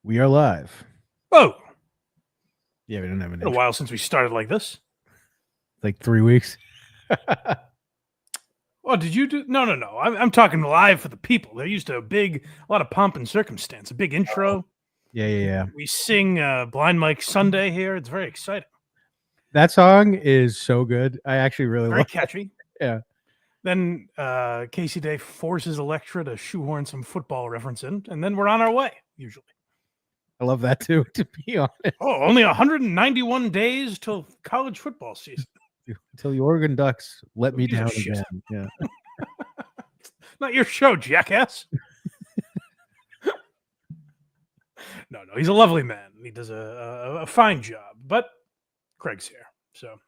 We are live. Oh, Yeah, we don't have an been a intro. while since we started like this. Like 3 weeks. Oh, did you do? No. I'm talking live for the people. They're used to a lot of pomp and circumstance, a big intro. Yeah. We sing Blind Mike Sunday here. It's very exciting. That song is so good. I actually really Very love catchy. Yeah. Then Casey Day forces Electra to shoehorn some football reference in, and then we're on our way, usually. I love that too, to be honest. Oh, only 191 days till college football season. Until the Oregon Ducks let me Who gives a down shit? again. Yeah. Not your show, jackass. No, he's a lovely man. He does a fine job. But Craig's here, so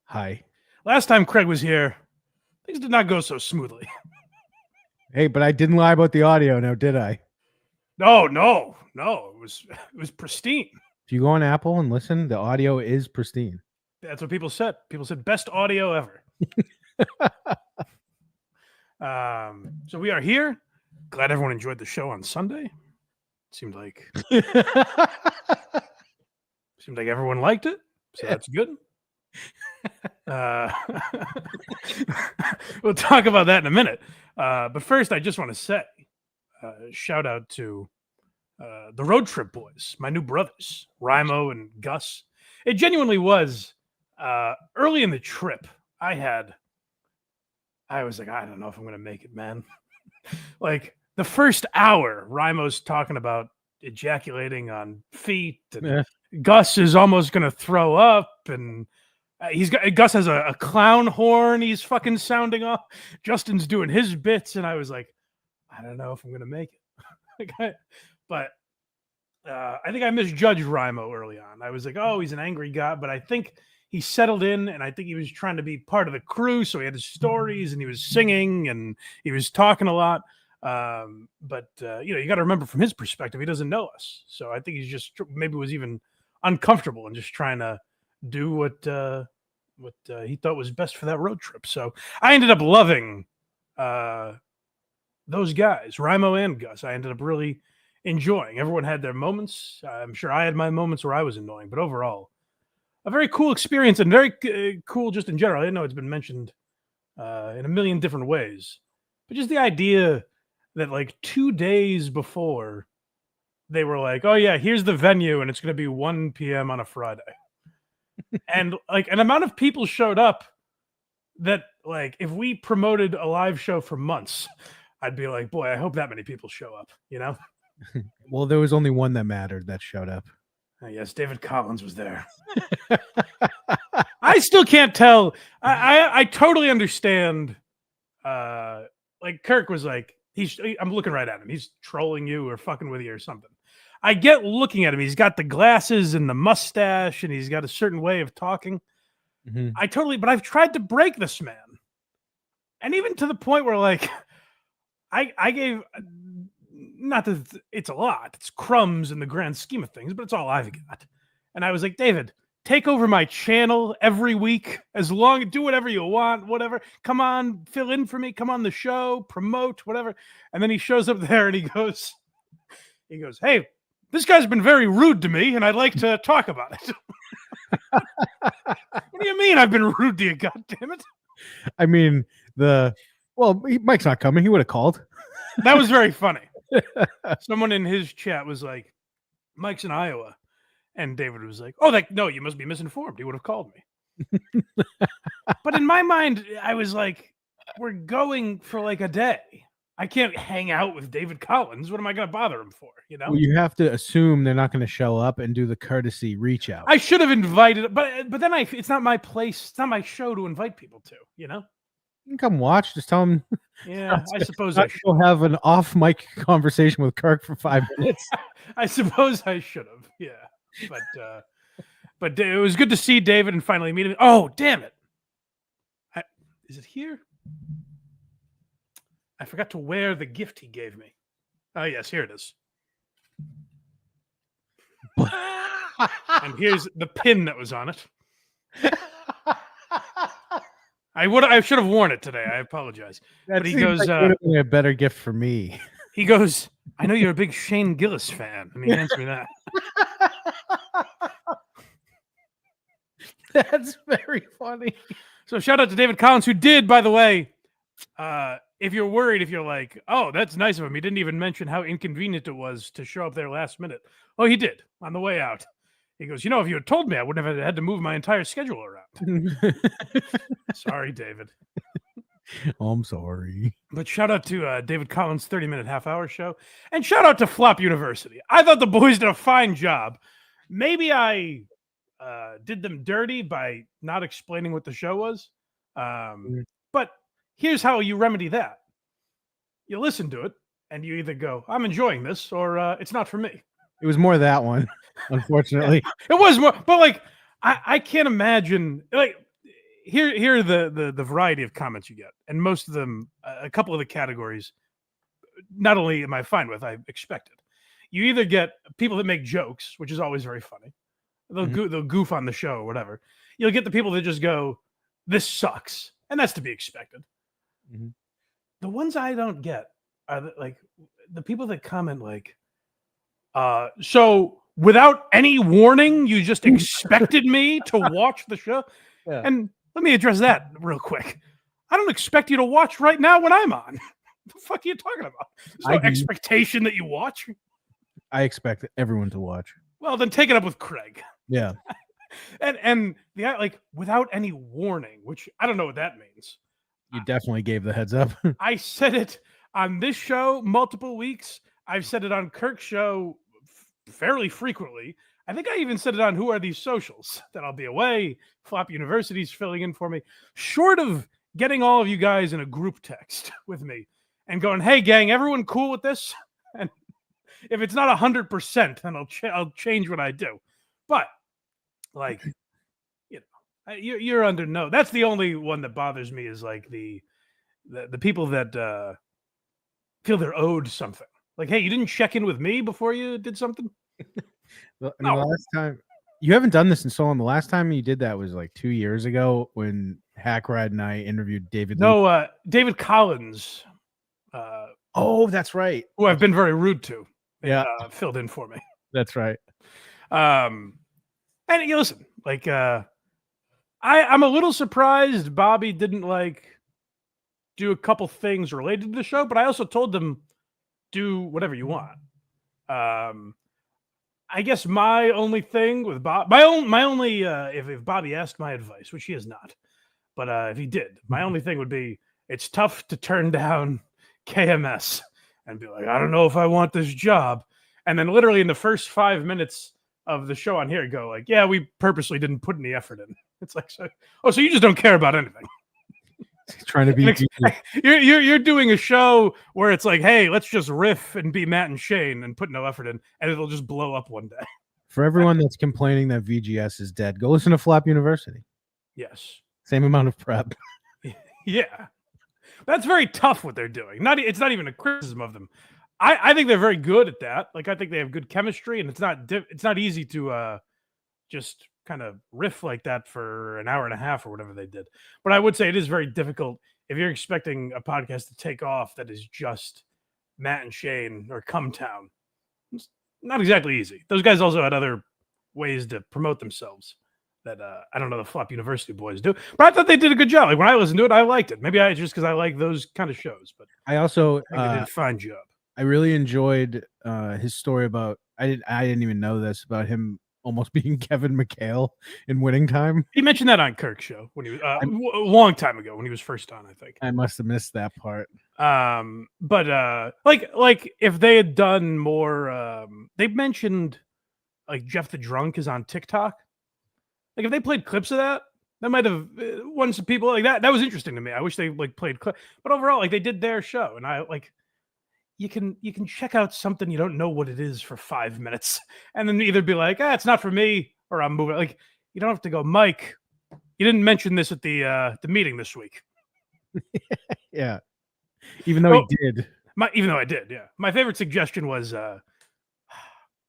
Hi. Last time Craig was here, things did not go so smoothly. Hey, but I didn't lie about the audio now, did I? No. It was pristine. If you go on Apple and listen, the audio is pristine. That's what people said. People said best audio ever. So we are here. Glad everyone enjoyed the show on Sunday. Seemed like everyone liked it, so that's good. We'll talk about that in a minute. But first, I just want to say, shout out to the Road Trip Boys, my new brothers, Rimo and Gus. It genuinely was early in the trip. I was like, I don't know if I'm going to make it, man. Like the first hour, Rimo's talking about ejaculating on feet, and Gus is almost going to throw up, and Gus has a clown horn he's fucking sounding off. Justin's doing his bits, and I was like, I don't know if I'm going to make it. I think I misjudged Rimo early on. I was like, oh, he's an angry guy, but I think he settled in, and I think he was trying to be part of the crew, so he had his stories, and he was singing, and he was talking a lot. You got to remember from his perspective, he doesn't know us, so I think he's just maybe was even uncomfortable and just trying to do what he thought was best for that road trip. So I ended up loving those guys, Rimo and Gus. I ended up really enjoying. Everyone had their moments. I'm sure I had my moments where I was annoying, but overall, a very cool experience and very cool just in general. I know it's been mentioned in a million different ways, but just the idea that like 2 days before they were like, oh yeah, here's the venue and it's going to be 1 p.m. on a Friday. And like an amount of people showed up that like if we promoted a live show for months, I'd be like, boy, I hope that many people show up, you know? Well, there was only one that mattered that showed up. Yes, David Collins was there. I still can't tell. I totally understand. Like Kirk was like, I'm looking right at him. He's trolling you or fucking with you or something. I get looking at him. He's got the glasses and the mustache, and he's got a certain way of talking. Mm-hmm. But I've tried to break this man. And even to the point where like, I gave, not that it's a lot, it's crumbs in the grand scheme of things, but it's all I've got. And I was like, David, take over my channel every week, do whatever you want, whatever. Come on, fill in for me, come on the show, promote, whatever. And then he shows up there and he goes, hey, this guy's been very rude to me and I'd like to talk about it. What do you mean I've been rude to you, goddammit? I mean, Mike's not coming. He would have called. That was very funny. Someone in his chat was like, Mike's in Iowa. And David was like, no, you must be misinformed. He would have called me. But in my mind, I was like, we're going for like a day. I can't hang out with David Collins. What am I going to bother him for? You know, well, you have to assume they're not going to show up and do the courtesy reach out. I should have invited, but then it's not my place. It's not my show to invite people to, you know? You can come watch. Just tell them. Yeah, I suppose I should. We'll have an off mic conversation with Kirk for 5 minutes. I suppose I should have. Yeah. But it was good to see David and finally meet him. Oh, damn it. Is it here? I forgot to wear the gift he gave me. Oh, yes, here it is. And here's the pin that was on it. I should have worn it today. I apologize. But he goes, like a better gift for me. He goes, I know you're a big Shane Gillis fan. I mean, he answered me that. That's very funny. So shout out to David Collins, who did, by the way, if you're worried, if you're like, oh, that's nice of him. He didn't even mention how inconvenient it was to show up there last minute. Oh, he did on the way out. He goes, if you had told me, I wouldn't have had to move my entire schedule around. Sorry, David. Oh, I'm sorry. But shout out to David Collins' 30-minute half-hour show. And shout out to Flop University. I thought the boys did a fine job. Maybe I did them dirty by not explaining what the show was. But here's how you remedy that. You listen to it, and you either go, I'm enjoying this, or it's not for me. It was more that one, unfortunately. It was more, but like, I can't imagine, like, here are the variety of comments you get, and most of them, a couple of the categories, not only am I fine with, I expected. You either get people that make jokes, which is always very funny. They'll goof on the show or whatever. You'll get the people that just go, this sucks, and that's to be expected. Mm-hmm. The ones I don't get are the people that comment like, so without any warning, you just expected me to watch the show? Yeah. And let me address that real quick. I don't expect you to watch right now when I'm on. What the fuck are you talking about? There's no expectation that you watch. I expect everyone to watch. Well, then take it up with Craig. Yeah. and the without any warning, which I don't know what that means. You definitely gave the heads up. I said it on this show multiple weeks. I've said it on Kirk's show fairly frequently. I think I even said it on Who Are These Socials, that I'll be away. Flop University's filling in for me. Short of getting all of you guys in a group text with me and going, hey, gang, everyone cool with this? And if it's not 100%, then I'll change what I do. But, like, you're under no. That's the only one that bothers me is, like, the people that feel they're owed something. Like, hey, you didn't check in with me before you did something? The last time you haven't done this in so long. The last time you did that was like 2 years ago when Hackrad and I interviewed David. No, David Collins. Oh, that's right. Who I've been very rude to. Yeah, filled in for me. That's right. And you listen, like, I'm a little surprised Bobby didn't like do a couple things related to the show, but I also told them do whatever you want. I guess my only thing with Bob, my only if Bobby asked my advice, which he has not, but if he did, my only thing would be it's tough to turn down KMS and be like, I don't know if I want this job, and then literally in the first 5 minutes of the show on here go like, yeah, we purposely didn't put any effort in. It's like, so you just don't care about anything. Trying to be you're doing a show where it's like, hey, let's just riff and be Matt and Shane and put no effort in, and it'll just blow up one day. For everyone that's complaining that VGS is dead, go listen to Flop University. Yes, same amount of prep. Yeah, that's very tough what they're doing. It's not even a criticism of them. I think they're very good at that. Like, I think they have good chemistry, and it's not easy to just kind of riff like that for an hour and a half or whatever they did. But I would say it is very difficult if you're expecting a podcast to take off that is just Matt and Shane or Come Town. It's not exactly easy. Those guys also had other ways to promote themselves that I don't know the Flop University boys do. But I thought they did a good job. Like, when I listened to it, I liked it. Maybe just because I like those kind of shows. But I also think they did a fine job. I really enjoyed his story about I didn't even know this about him almost being Kevin McHale in Winning Time. He mentioned that on Kirk's show when he was a long time ago when he was first on, I think. I must have missed that part. But like if they had done more, they mentioned like Jeff the Drunk is on TikTok. Like, if they played clips of that might have won some people. Like, that was interesting to me. I wish they like played clip, but overall, like, they did their show, and I like. You can check out something you don't know what it is for 5 minutes, and then either be like, it's not for me, or I'm moving. Like, you don't have to go, Mike, you didn't mention this at the meeting this week. Yeah, even though he did. Even though I did, yeah. My favorite suggestion was,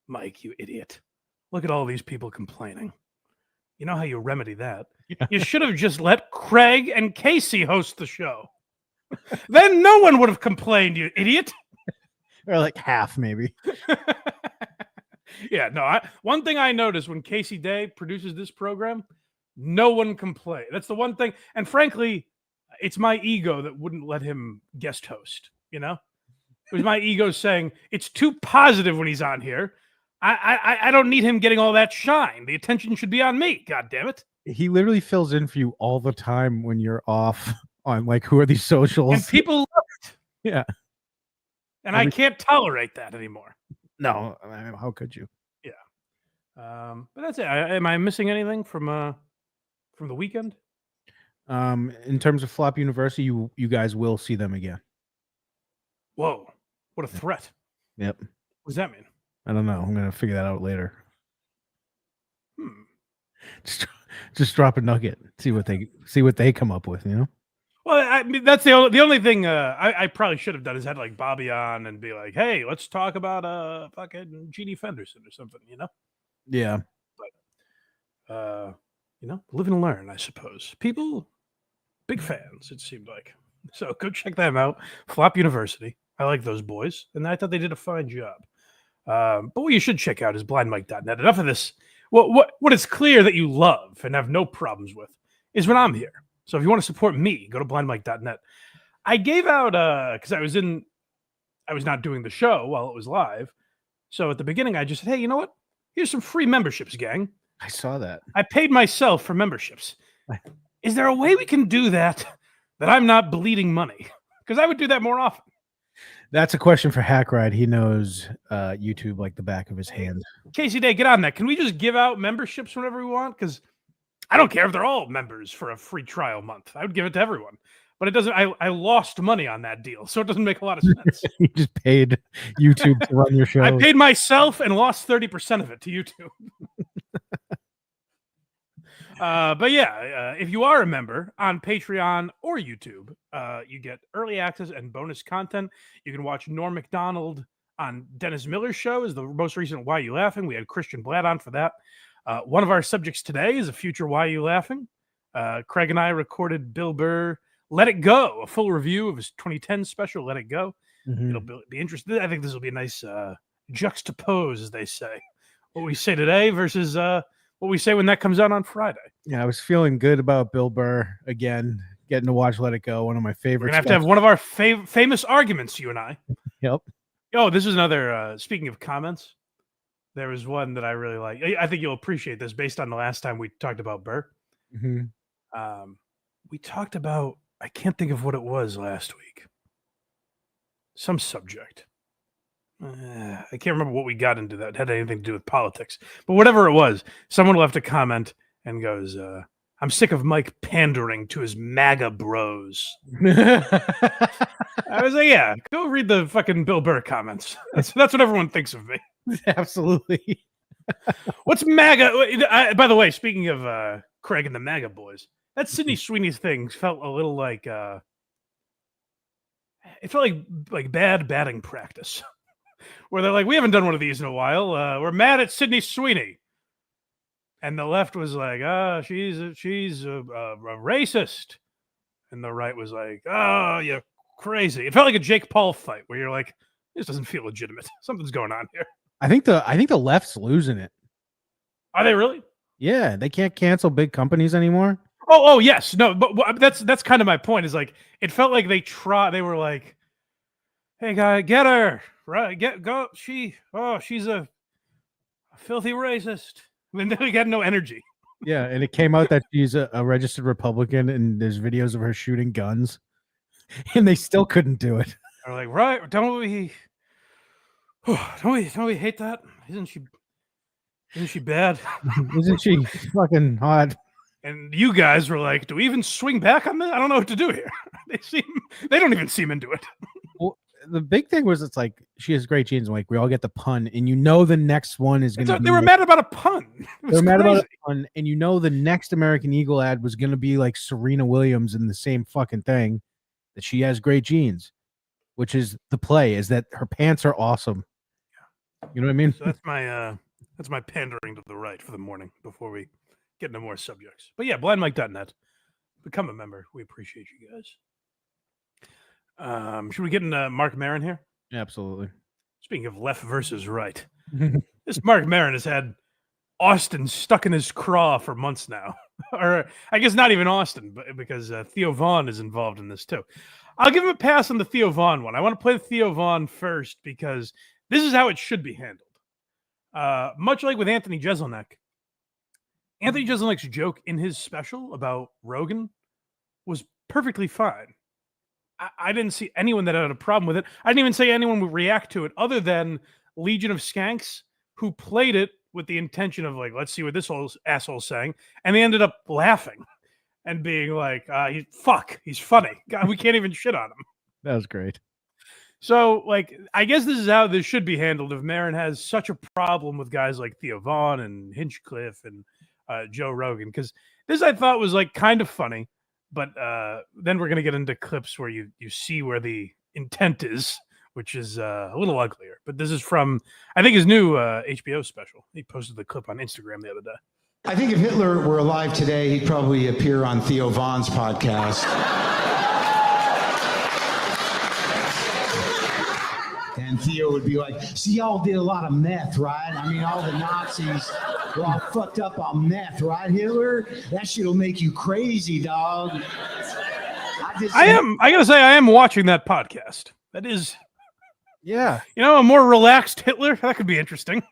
Mike, you idiot! Look at all these people complaining. You know how you remedy that? Yeah. You should have just let Craig and Casey host the show. Then no one would have complained, you idiot. or like half maybe. Yeah, no. One thing I noticed when Casey Day produces this program, no one can play. That's the one thing. And frankly, it's my ego that wouldn't let him guest host. You know, it was my ego saying it's too positive when he's on here. I don't need him getting all that shine. The attention should be on me. God damn it. He literally fills in for you all the time when you're off on like who are these And socials. people love it. Yeah. And I can't tolerate that anymore. No, I mean, how could you? Yeah. But that's it. Am I missing anything from the weekend? In terms of Flop University, you guys will see them again. Whoa. What a threat. Yep. What does that mean? I don't know. I'm gonna figure that out later. Just drop a nugget. See what they come up with. You know. Well, I mean, that's the only thing I probably should have done is had like Bobby on and be like, "Hey, let's talk about fucking Genie Fenderson or something," you know? Yeah. But live and learn, I suppose. People, big fans, it seemed like. So go check them out. Flop University. I like those boys, and I thought they did a fine job. But what you should check out is blindmike.net. Enough of this. What is clear that you love and have no problems with is when I'm here. So if you want to support me, go to blindmike.net. I gave out because I was not doing the show while it was live. So at the beginning, I just said, "Hey, you know what? Here's some free memberships, gang." I saw that. I paid myself for memberships. Is there a way we can do that I'm not bleeding money? Because I would do that more often. That's a question for Hack Ride. He knows YouTube like the back of his hand. Casey Day, get on that. Can we just give out memberships whenever we want? Because I don't care if they're all members for a free trial month. I would give it to everyone. But it doesn't. I lost money on that deal, so it doesn't make a lot of sense. You just paid YouTube to run your show. I paid myself and lost 30% of it to YouTube. But yeah, if you are a member on Patreon or YouTube, you get early access and bonus content. You can watch Norm Macdonald on Dennis Miller's show, is the most recent Why You Laughing. We had Christian Blatt on for that. One of our subjects today is a future Why You Laughing. Craig and I recorded Bill Burr Let It Go, a full review of his 2010 special, Let It Go. Mm-hmm. It'll be interesting. I think this will be a nice juxtapose, as they say. What we say today versus what we say when that comes out on Friday. Yeah, I was feeling good about Bill Burr again, getting to watch Let It Go, one of my favorites. We're going to have one of our famous arguments, you and I. Yep. Oh, this is another, speaking of comments, there was one that I really like. I think you'll appreciate this based on the last time we talked about Burr. Mm-hmm. We talked about, I can't think of what it was last week. Some subject. I can't remember what we got into that had anything to do with politics. But whatever it was, someone left a comment and goes, "I'm sick of Mike pandering to his MAGA bros." I was like, yeah, go read the fucking Bill Burr comments. That's what everyone thinks of me. Absolutely. What's MAGA? By the way, speaking of Craig and the MAGA boys, that Sydney Sweeney thing felt a little like it felt like bad batting practice, where they're like, "We haven't done one of these in a while. We're mad at Sydney Sweeney," and the left was like, she's a racist," and the right was like, "Oh, you're crazy." It felt like a Jake Paul fight where you're like, "This doesn't feel legitimate. Something's going on here." I think the left's losing it. Are they really? Yeah, they can't cancel big companies anymore. Oh, yes. No, but that's kind of my point. Is like it felt like they were like, "Hey, guy, get her right, go. She's a filthy racist." And then we got no energy. Yeah, and it came out that she's a registered Republican, and there's videos of her shooting guns, and they still couldn't do it. They're like, right? Don't we hate that? Isn't she bad? Isn't she fucking hot? And you guys were like, "Do we even swing back on this? I don't know what to do here." They don't even seem into it. Well, the big thing was it's like she has great genes. Like we all get the pun, and you know the next one is going to. They were mad about a pun. They were mad about a pun, and you know the next American Eagle ad was going to be like Serena Williams in the same fucking thing. That she has great genes, which is the play is that her pants are awesome. You know what I mean? So that's my pandering to the right for the morning before we get into more subjects. But yeah, blindmike.net. Become a member. We appreciate you guys. Should we get into Marc Maron here? Absolutely. Speaking of left versus right, this Marc Maron has had Austin stuck in his craw for months now. Or I guess not even Austin, but because Theo Vaughn is involved in this too. I'll give him a pass on the Theo Vaughn one. I want to play the Theo Vaughn first because this is how it should be handled. Much like with Anthony Jeselnik. Anthony Jeselnik's joke in his special about Rogan was perfectly fine. I didn't see anyone that had a problem with it. I didn't even say anyone would react to it other than Legion of Skanks, who played it with the intention of like, let's see what this asshole's saying. And they ended up laughing and being like, he's funny. God, we can't even shit on him. That was great. So, like, I guess this is how this should be handled if Maron has such a problem with guys like Theo Vaughn and Hinchcliffe and Joe Rogan. Because this I thought was like kind of funny. But then we're going to get into clips where you see where the intent is, which is a little uglier. But this is from, I think, his new HBO special. He posted the clip on Instagram the other day. I think if Hitler were alive today, he'd probably appear on Theo Vaughn's podcast. And Theo would be like, see, y'all did a lot of meth, right? I mean, all the Nazis were all fucked up on meth, right, Hitler? That shit'll make you crazy, dog. I gotta say, I am watching that podcast. That is, yeah. A more relaxed Hitler. That could be interesting.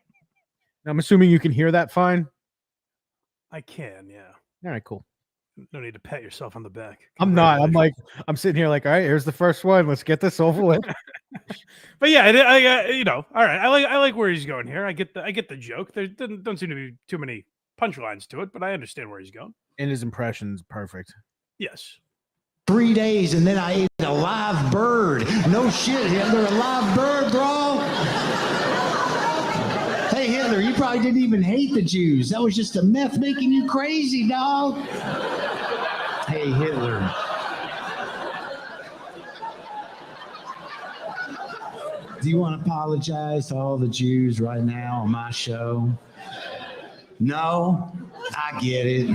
I'm assuming you can hear that fine. I can, yeah. All right, cool. No need to pat yourself on the back. I'm not. I'm sitting here like, all right, here's the first one. Let's get this over with. But yeah, all right. I like where he's going here. I get the joke. There don't seem to be too many punchlines to it, but I understand where he's going. And his impression's perfect. Yes. 3 days and then I ate a live bird. No shit, Hitler, a live bird, bro. Hey, Hitler, you probably didn't even hate the Jews. That was just a meth making you crazy, dog. Hey, Hitler. Do you want to apologize to all the Jews right now on my show? No? I get it.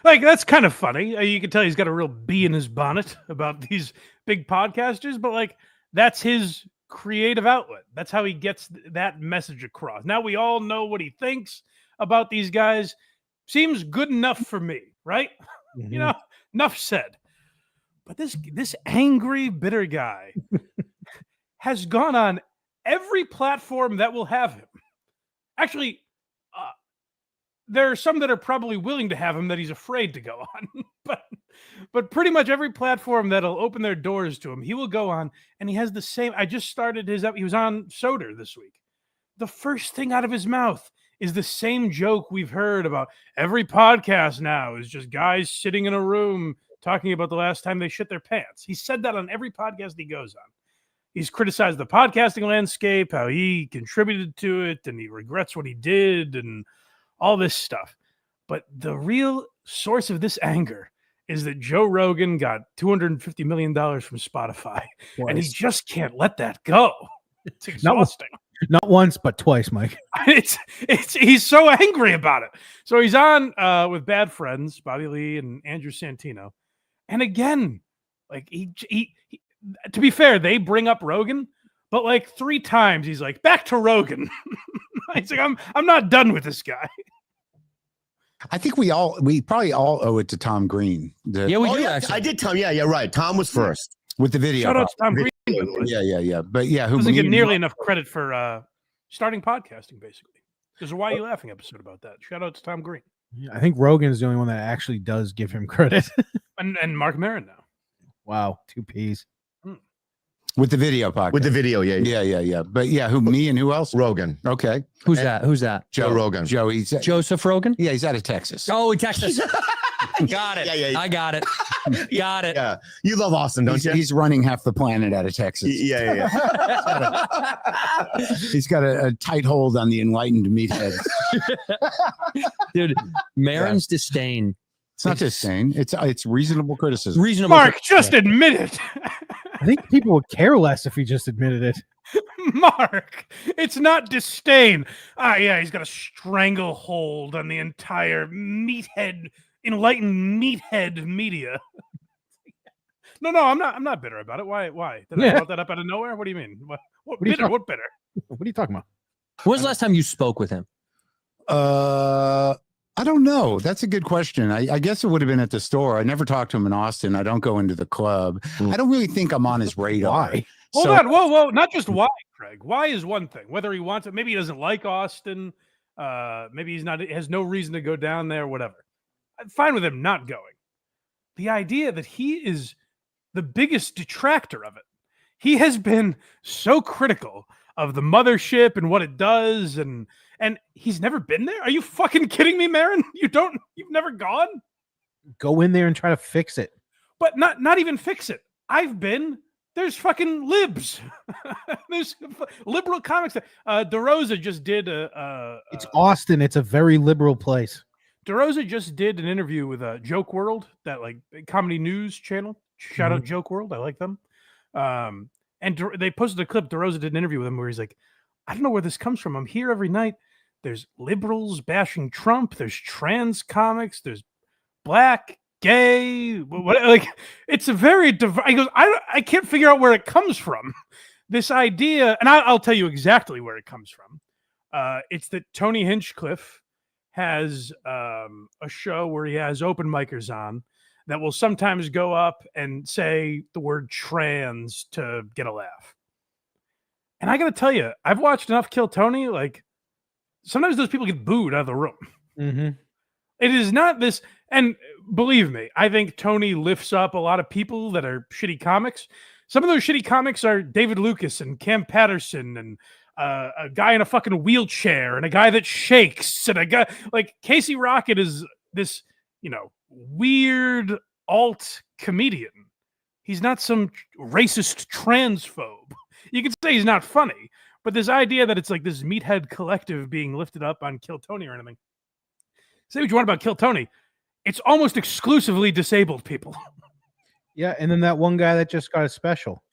Like, that's kind of funny. You can tell he's got a real bee in his bonnet about these big podcasters, but like, that's his creative outlet. That's how he gets that message across. Now we all know what he thinks about these guys. Seems good enough for me, right? Mm-hmm. Enough said. But this angry, bitter guy has gone on every platform that will have him. Actually, there are some that are probably willing to have him that he's afraid to go on. But pretty much every platform that'll open their doors to him, he will go on, and he has the same. I just started he was on Soder this week. The first thing out of his mouth is the same joke we've heard about every podcast now is just guys sitting in a room talking about the last time they shit their pants. He said that on every podcast he goes on. He's criticized the podcasting landscape, how he contributed to it, and he regrets what he did, and all this stuff. But the real source of this anger is that Joe Rogan got $250 million from Spotify, and he just can't let that go. It's exhausting. Not once, but twice, Mike. He's so angry about it. So he's on with Bad Friends, Bobby Lee and Andrew Santino. And again, like he to be fair, they bring up Rogan, but like 3 times he's like, back to Rogan. He's like, I'm not done with this guy. I think we probably all owe it to Tom Green. Yeah, we do. Actually. I did Tom. Yeah, right. Tom was first with the video. Shout out to Tom Green. Yeah. But yeah, who doesn't get nearly enough credit for starting podcasting, basically. There's a Why You Laughing episode about that. Shout out to Tom Green. Yeah, I think Rogan's the only one that actually does give him credit. and Marc Maron now. Wow, 2 Ps. With the video podcast. With the video, yeah. But yeah, me and who else? Rogan. Okay. Who's that? Joe Rogan. Joe, he's Joseph Rogan? Yeah, he's out of Texas. Oh, Texas. Got it. Yeah. I got it. Got it. Yeah. You love Austin, don't you? He's running half the planet out of Texas. Yeah. He's got a tight hold on the enlightened meatheads. Dude, Maron's disdain. It's not disdain. It's reasonable criticism. Mark, just admit it. I think people would care less if he just admitted it. Mark, it's not disdain. Yeah, he's got a stranglehold on the entire enlightened meathead media. No, I'm not bitter about it. Why? Did I brought that up out of nowhere? What do you mean? What bitter? What bitter? What are you talking about? When was the last time you spoke with him? I don't know. That's a good question. I guess it would have been at the store. I never talked to him in Austin. I don't go into the club. I don't really think I'm on his radar. Why? Hold on. Whoa. Not just why, Craig. Why is one thing. Whether he wants it, maybe he doesn't like Austin. Maybe he's not. Has no reason to go down there. Whatever. I'm fine with him not going. The idea that he is the biggest detractor of it. He has been so critical of the mothership and what it does, and he's never been there. Are you fucking kidding me, Maron? You've never gone? Go in there and try to fix it. But not even fix it. I've been. There's fucking libs. There's liberal comics. DeRosa just did it's Austin. It's a very liberal place. DeRosa just did an interview with Joke World, that like comedy news channel. Shout out Joke World. I like them. And they posted a clip. DeRosa did an interview with him where he's like, I don't know where this comes from. I'm here every night. There's liberals bashing Trump. There's trans comics. There's black, gay. Like, it's a very he goes, I can't figure out where it comes from. This idea, and I'll tell you exactly where it comes from. It's that Tony Hinchcliffe has a show where he has open micers on that will sometimes go up and say the word trans to get a laugh. And I got to tell you, I've watched enough Kill Tony. Like, sometimes those people get booed out of the room. Mm-hmm. It is not this. And believe me, I think Tony lifts up a lot of people that are shitty comics. Some of those shitty comics are David Lucas and Cam Patterson and a guy in a fucking wheelchair and a guy that shakes and a guy like Casey Rocket is this, weird alt comedian. He's not some racist transphobe. You could say he's not funny, but this idea that it's like this meathead collective being lifted up on Kill Tony or anything. Say what you want about Kill Tony. It's almost exclusively disabled people. Yeah, and then that one guy that just got a special.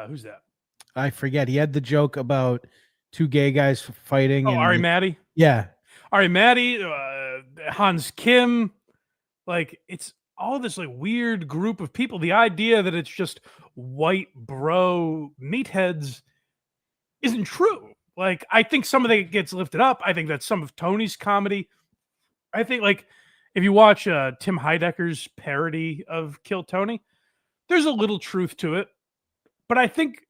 Who's that? I forget. He had the joke about two gay guys fighting. Oh, Ari Maddie? Yeah. Ari Maddie, Hans Kim. Like, it's all this like weird group of people. The idea that it's just white bro meatheads isn't true. Like, I think some of it gets lifted up. I think that's some of Tony's comedy. I think, like, if you watch Tim Heidecker's parody of Kill Tony, there's a little truth to it. But I think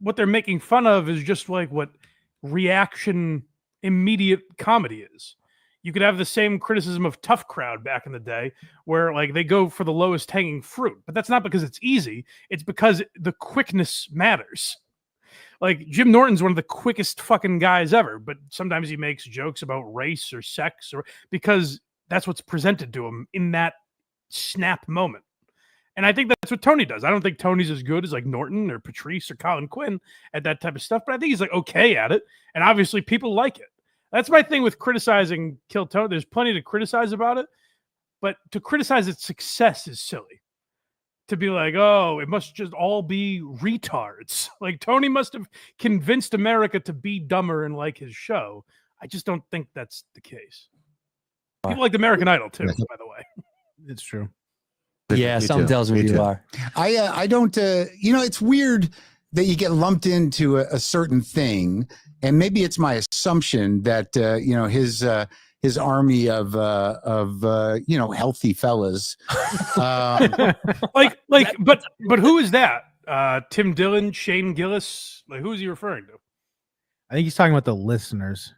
what they're making fun of is just like what reaction immediate comedy is. You could have the same criticism of Tough Crowd back in the day where like they go for the lowest hanging fruit, but that's not because it's easy. It's because the quickness matters. Like Jim Norton's one of the quickest fucking guys ever, but sometimes he makes jokes about race or sex or because that's what's presented to him in that snap moment. And I think that's what Tony does. I don't think Tony's as good as like Norton or Patrice or Colin Quinn at that type of stuff, but I think he's like okay at it. And obviously people like it. That's my thing with criticizing Kill Tony. There's plenty to criticize about it, but to criticize its success is silly. To be like, oh, it must just all be retards. Like Tony must have convinced America to be dumber and like his show. I just don't think that's the case. People like American Idol too, by the way. It's true. Yeah, something tells me you are. I don't, it's weird that you get lumped into a certain thing. And maybe it's my assumption that, his army of healthy fellas. But who is that? Tim Dillon, Shane Gillis? Like, who is he referring to? I think he's talking about the listeners.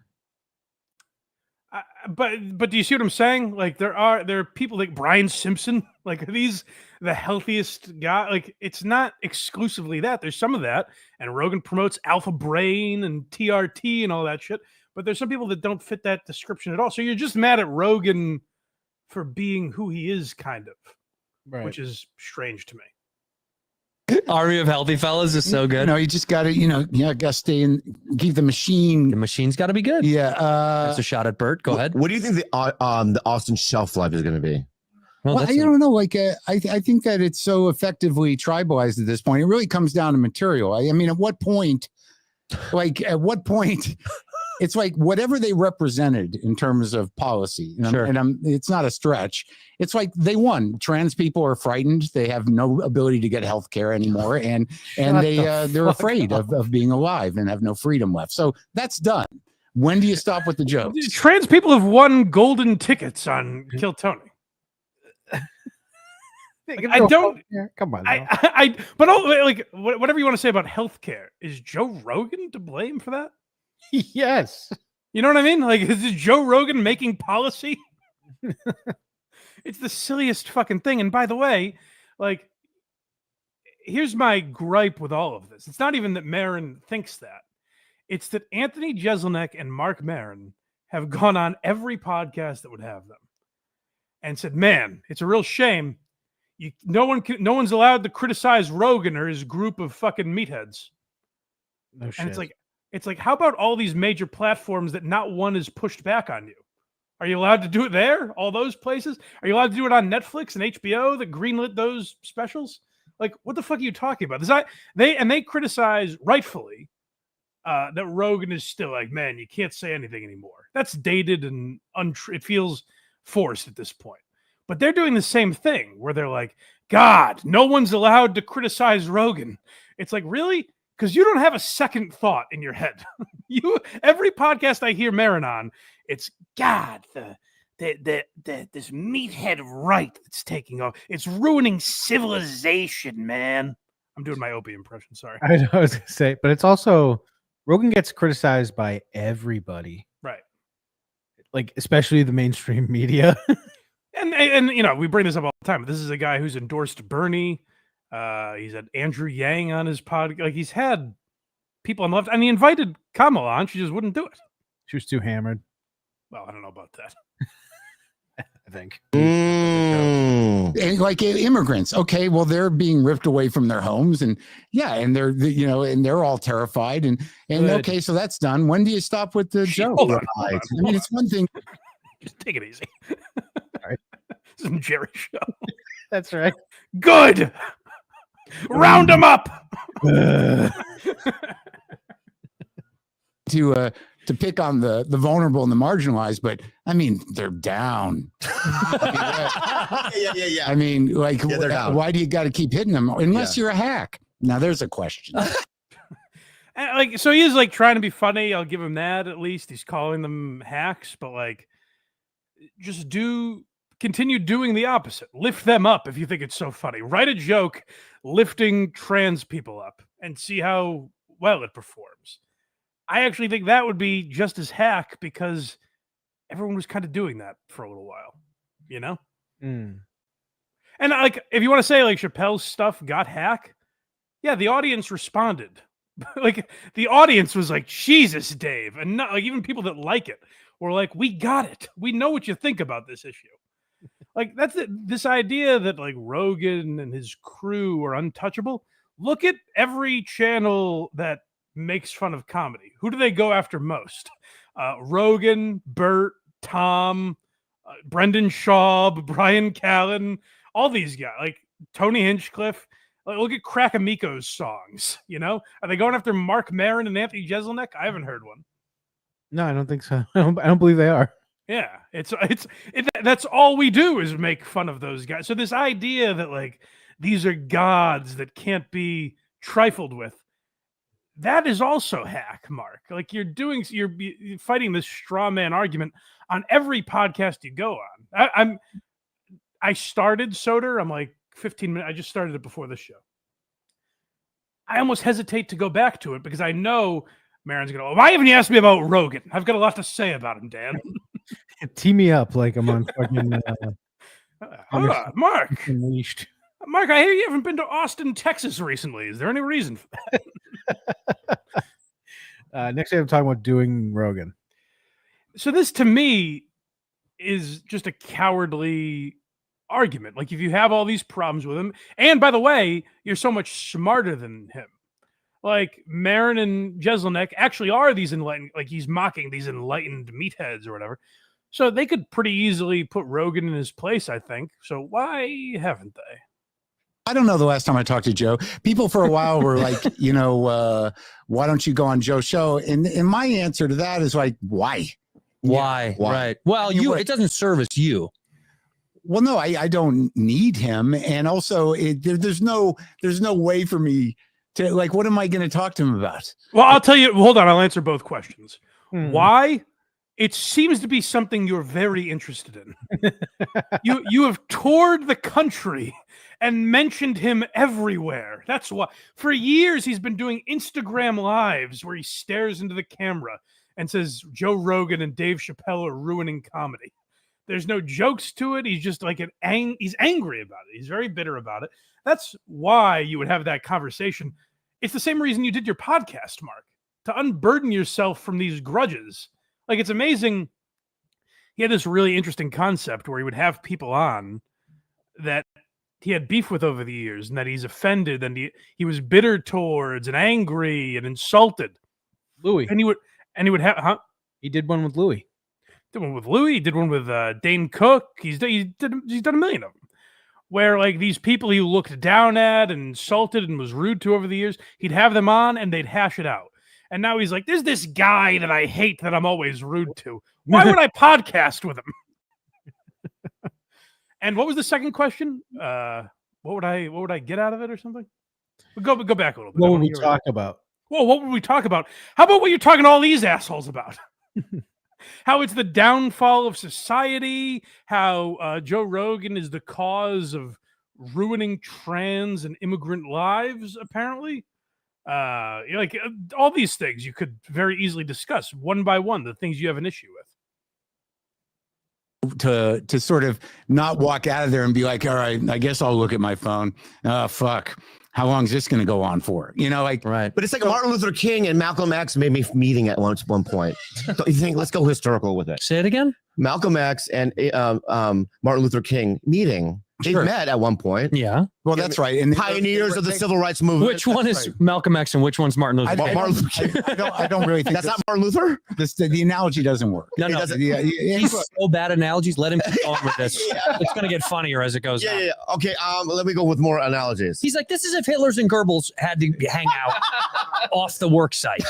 But do you see what I'm saying? Like there are people like Brian Simpson. Like are these the healthiest guy? Like it's not exclusively that. There's some of that, and Rogan promotes Alpha Brain and TRT and all that shit. But there's some people that don't fit that description at all. So you're just mad at Rogan for being who he is, kind of, right. Which is strange to me. Army of Healthy Fellas is so good. You just got to, got to stay in, keep the machine. The machine's got to be good. Yeah. That's a shot at Bert. Go ahead. What do you think the Austin shelf life is going to be? Well, I don't know. Like, I think that it's so effectively tribalized at this point. It really comes down to material. I mean, at what point it's like whatever they represented in terms of policy, it's not a stretch. It's like they won. Trans people are frightened. They have no ability to get health care anymore. And they're afraid of being alive and have no freedom left. So that's done. When do you stop with the jokes? Trans people have won golden tickets on Kill Tony. I don't. Come on. But like whatever you want to say about healthcare, is Joe Rogan to blame for that? Yes. You know what I mean? Like, is it Joe Rogan making policy? It's the silliest fucking thing. And by the way, like, here's my gripe with all of this. It's not even that Maron thinks that. It's that Anthony Jeselnik and Marc Maron have gone on every podcast that would have them and said, man, it's a real shame. No one's allowed to criticize Rogan or his group of fucking meatheads. No shit. And it's like, how about all these major platforms that not one is pushed back on you? Are you allowed to do it there? All those places? Are you allowed to do it on Netflix and HBO that greenlit those specials? Like, what the fuck are you talking about? They criticize rightfully that Rogan is still like, man, you can't say anything anymore. That's dated and it feels forced at this point. But they're doing the same thing where they're like, God, no one's allowed to criticize Rogan. It's like, really? Because you don't have a second thought in your head. Every podcast I hear Maron on, it's God, this meathead right that's taking off. It's ruining civilization, man. I'm doing my Opie impression. Sorry. I was gonna say, but it's also Rogan gets criticized by everybody, right? Like especially the mainstream media. And you know, we bring this up all the time. This is a guy who's endorsed Bernie. He's had Andrew Yang on his pod. Like, he's had people on the left, and he invited Kamala on. She just wouldn't do it. She was too hammered. Well, I don't know about that. I think. And like immigrants, okay, well, they're being ripped away from their homes, and they're all terrified, and okay, so that's done. When do you stop with the joke? Hold on. I mean, it's one thing. Just take it easy. This is Jerry show. That's right. Good. Round them up. To pick on the vulnerable and the marginalized, but I mean, they're down. Yeah. I mean, like, they're down. Why do you got to keep hitting them unless you're a hack? Now, there's a question. Like, so he is like trying to be funny. I'll give him that. At least he's calling them hacks, but like, just continue doing the opposite. Lift them up if you think it's so funny. Write a joke lifting trans people up and see how well it performs. I actually think that would be just as hack because everyone was kind of doing that for a little while, you know? Mm. And like, if you want to say like Chappelle's stuff got hack, yeah, the audience responded. Like, the audience was like, Jesus, Dave. And not like even people that like it were like, we got it. We know what you think about this issue. Like, that's this idea that like Rogan and his crew are untouchable. Look at every channel that makes fun of comedy. Who do they go after most? Rogan, Burr, Tom, Brendan Schaub, Brian Callen, all these guys, like Tony Hinchcliffe. Like, look at Crackamico's songs. You know, are they going after Marc Maron and Anthony Jeselnik? I haven't heard one. No, I don't think so. I don't believe they are. Yeah, that's all we do is make fun of those guys. So this idea that like these are gods that can't be trifled with, that is also hack, Mark. Like, you're fighting this straw man argument on every podcast you go on. I started Soder. I'm like 15 minutes. I just started it before this show. I almost hesitate to go back to it because I know Maron's gonna. Why haven't you asked me about Rogan? I've got a lot to say about him, Dan. Tee me up like I'm on fucking. Mark. Mark, I hear you haven't been to Austin, Texas recently. Is there any reason for that? Next time I'm talking about doing Rogan. So this, to me, is just a cowardly argument. Like, if you have all these problems with him, and by the way, you're so much smarter than him. Like, Maron and Jeselnik actually are these enlightened, like he's mocking these enlightened meatheads or whatever. So they could pretty easily put Rogan in his place, I think. So why haven't they? I don't know the last time I talked to Joe. People for a while were like, why don't you go on Joe's show? And my answer to that is like, why? Why? Right. Well, it doesn't service you. Well, no, I don't need him. And also there's no way for me to like, what am I going to talk to him about? Well, I'll tell you, hold on. I'll answer both questions. Why? It seems to be something you're very interested in. You have toured the country and mentioned him everywhere. That's why. For years, he's been doing Instagram lives where he stares into the camera and says Joe Rogan and Dave Chappelle are ruining comedy. There's no jokes to it. He's just like he's angry about it. He's very bitter about it. That's why you would have that conversation. It's the same reason you did your podcast, Mark, to unburden yourself from these grudges. Like, it's amazing. He had this really interesting concept where he would have people on that he had beef with over the years and that he's offended and he was bitter towards and angry and insulted. Louis. And he would have, He did one with Louis. Did one with Louis. He did one with Dane Cook. He's done a million of them. Where like these people he looked down at and insulted and was rude to over the years, he'd have them on and they'd hash it out. And now he's like, there's this guy that I hate that I'm always rude to. Why would I podcast with him? And what was the second question? What would I get out of it or something? Go back a little bit. What would we talk about? Well, what would we talk about? How about what you're talking to all these assholes about? How it's the downfall of society, how Joe Rogan is the cause of ruining trans and immigrant lives, apparently. All these things you could very easily discuss one by one, the things you have an issue with. To sort of not walk out of there and be like, all right, I guess I'll look at my phone. Oh, fuck. How long is this going to go on for? Right. But it's like Martin Luther King and Malcolm X made me meeting at one point. Don't you think? Let's go historical with it. Say it again. Malcolm X and Martin Luther King meeting. They met at one point. Yeah. Well, that's right. And pioneers of the civil rights movement. Which one is Malcolm X and which one's Martin Luther King? Martin Luther King. I don't really think that's not Martin Luther. The analogy doesn't work. No. He's so bad analogies. Let him keep going with this. It's going to get funnier as it goes on. Yeah. Okay. Let me go with more analogies. He's like, this is if Hitler's and Goebbels had to hang out off the work site.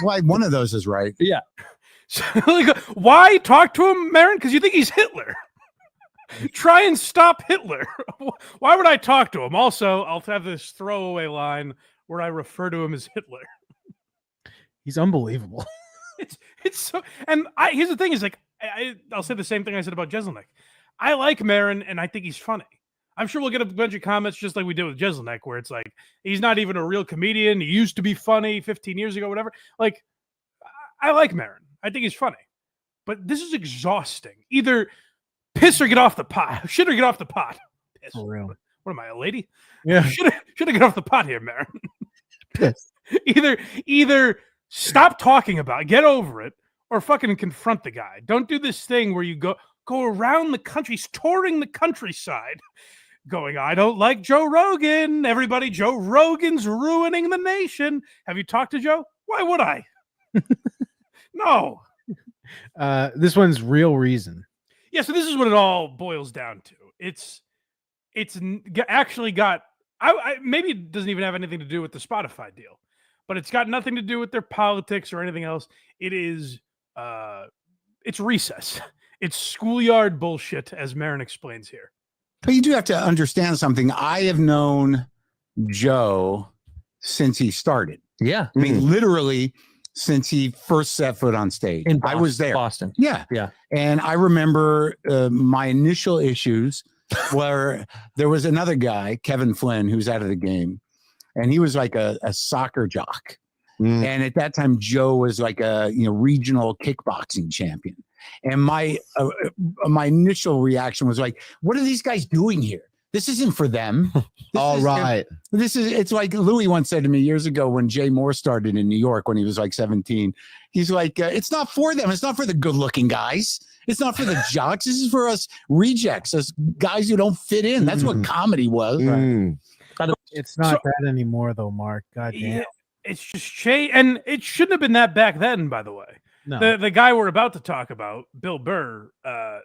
Why one of those is right. Yeah. So, why talk to him, Maron? Because you think he's Hitler. Try and stop Hitler. Why would I talk to him? Also, I'll have this throwaway line where I refer to him as Hitler. He's unbelievable. It's so. And here's the thing: is like I'll say the same thing I said about Jeselnik. I like Maron, and I think he's funny. I'm sure we'll get a bunch of comments just like we did with Jeselnik, where it's like he's not even a real comedian. He used to be funny 15 years ago, whatever. Like, I like Maron. I think he's funny, but this is exhausting. Either piss or get off the pot. Shit or get off the pot. Piss. For real. What am I, a lady? Yeah. Should have get off the pot here, Maron. Piss. Either stop talking about it, get over it, or fucking confront the guy. Don't do this thing where you go around the country, touring the countryside, going, I don't like Joe Rogan. Everybody, Joe Rogan's ruining the nation. Have you talked to Joe? Why would I? No. This one's Real Reason. Yeah, so this is what it all boils down to. It's actually got maybe it doesn't even have anything to do with the Spotify deal, but it's got nothing to do with their politics or anything else. It is it's recess. It's schoolyard bullshit, as Maron explains here. But you do have to understand something. I have known Joe since he started. Yeah. I mean, literally since he first set foot on stage. In Boston, I was there. Boston. Yeah. Yeah. And I remember my initial issues where there was another guy, Kevin Flynn, who's out of the game. And he was like a soccer jock. And at that time, Joe was like a regional kickboxing champion. And my initial reaction was like, what are these guys doing here? This isn't for them. It's like Louis once said to me years ago when Jay Moore started in New York when he was like 17. He's like, it's not for them. It's not for the good looking guys. It's not for the jocks. This is for us rejects, us guys who don't fit in. That's what comedy was. Right? It's not that anymore though, Mark. God damn. Yeah, it's just Shay, and it shouldn't have been that back then, by the way. No. The guy we're about to talk about, Bill Burr,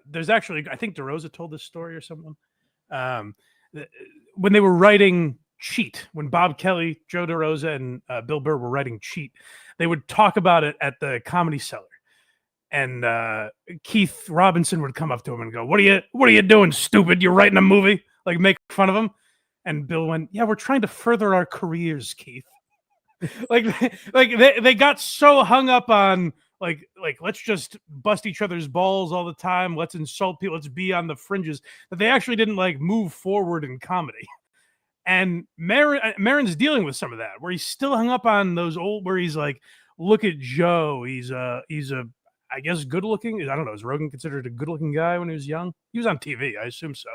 there's actually, I think DeRosa told this story or someone. when they were writing Cheat, when Bob Kelly, Joe DeRosa, and Bill Burr were writing Cheat, they would talk about it at the Comedy Cellar. And Keith Robinson would come up to him and go, "What are you doing, stupid? You're writing a movie?" Like, make fun of him. And Bill went, "Yeah, we're trying to further our careers, Keith." like they got so hung up on like let's just bust each other's balls all the time, let's insult people, let's be on the fringes, that they actually didn't like move forward in comedy. And Maron's dealing with some of that, where he's still hung up on those old, where he's like, look at Joe, he's a I guess good looking. I don't know. Is Rogan considered a good looking guy when he was young? He was on TV, I assume so.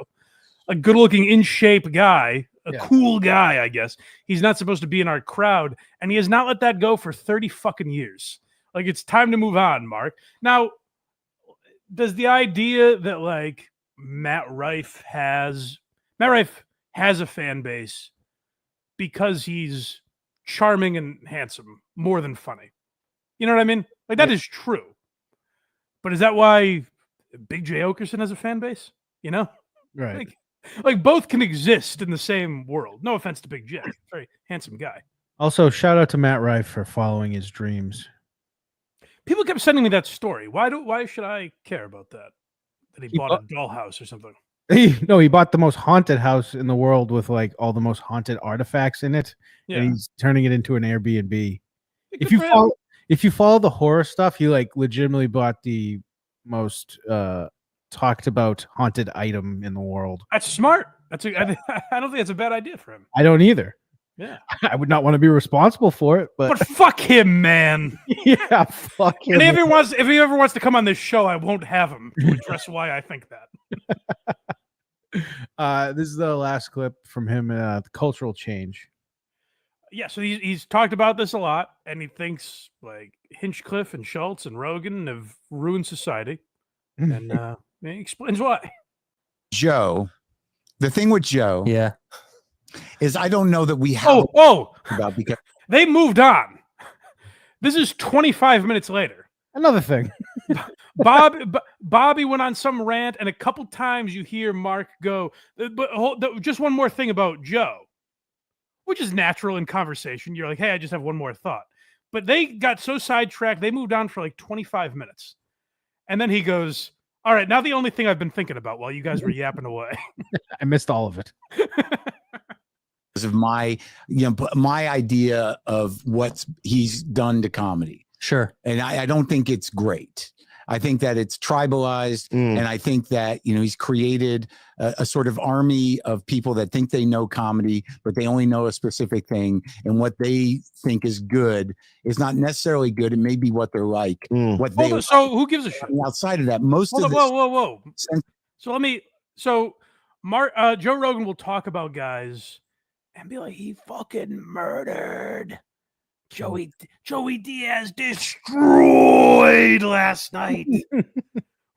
A good looking, in shape guy, cool guy, I guess. He's not supposed to be in our crowd, and he has not let that go for 30 fucking years. Like, it's time to move on, Mark. Now, does the idea that like Matt Rife has a fan base because he's charming and handsome more than funny? You know what I mean? Like, that is true. But is that why Big J Okerson has a fan base? You know? Right. Like both can exist in the same world. No offense to Big J. Very handsome guy. Also, shout out to Matt Rife for following his dreams. People kept sending me that story. Why should I care about that? That he bought a dollhouse or something. He bought the most haunted house in the world with like all the most haunted artifacts in it. Yeah. And he's turning it into an Airbnb. If you follow the horror stuff, he like legitimately bought the most talked about haunted item in the world. That's smart. I don't think that's a bad idea for him. I don't either. Yeah. I would not want to be responsible for it, but fuck him, man. Yeah, fuck him. And if he ever wants to come on this show, I won't have him to address why I think that. This is the last clip from him, the cultural change. Yeah, so he's talked about this a lot, and he thinks like Hinchcliffe and Schultz and Rogan have ruined society, and he explains why. Joe, the thing with Joe, is I don't know that we have about because they moved on. This is 25 minutes later. Another thing, Bobby went on some rant, and a couple times you hear Mark go, but just one more thing about Joe. Which is natural in conversation. You're like, hey, I just have one more thought. But they got so sidetracked, they moved on for like 25 minutes. And then he goes, all right, now the only thing I've been thinking about while you guys were yapping away. I missed all of it. Because of my idea of what he's done to comedy. Sure. And I don't think it's great. I think that it's tribalized, and I think that he's created a sort of army of people that think they know comedy, but they only know a specific thing, and what they think is good is not necessarily good. It may be what they're like. So who gives a shit? Outside of that, most of this. Whoa. So Joe Rogan will talk about guys and be like, he fucking murdered Joey Diaz, destroyed last night.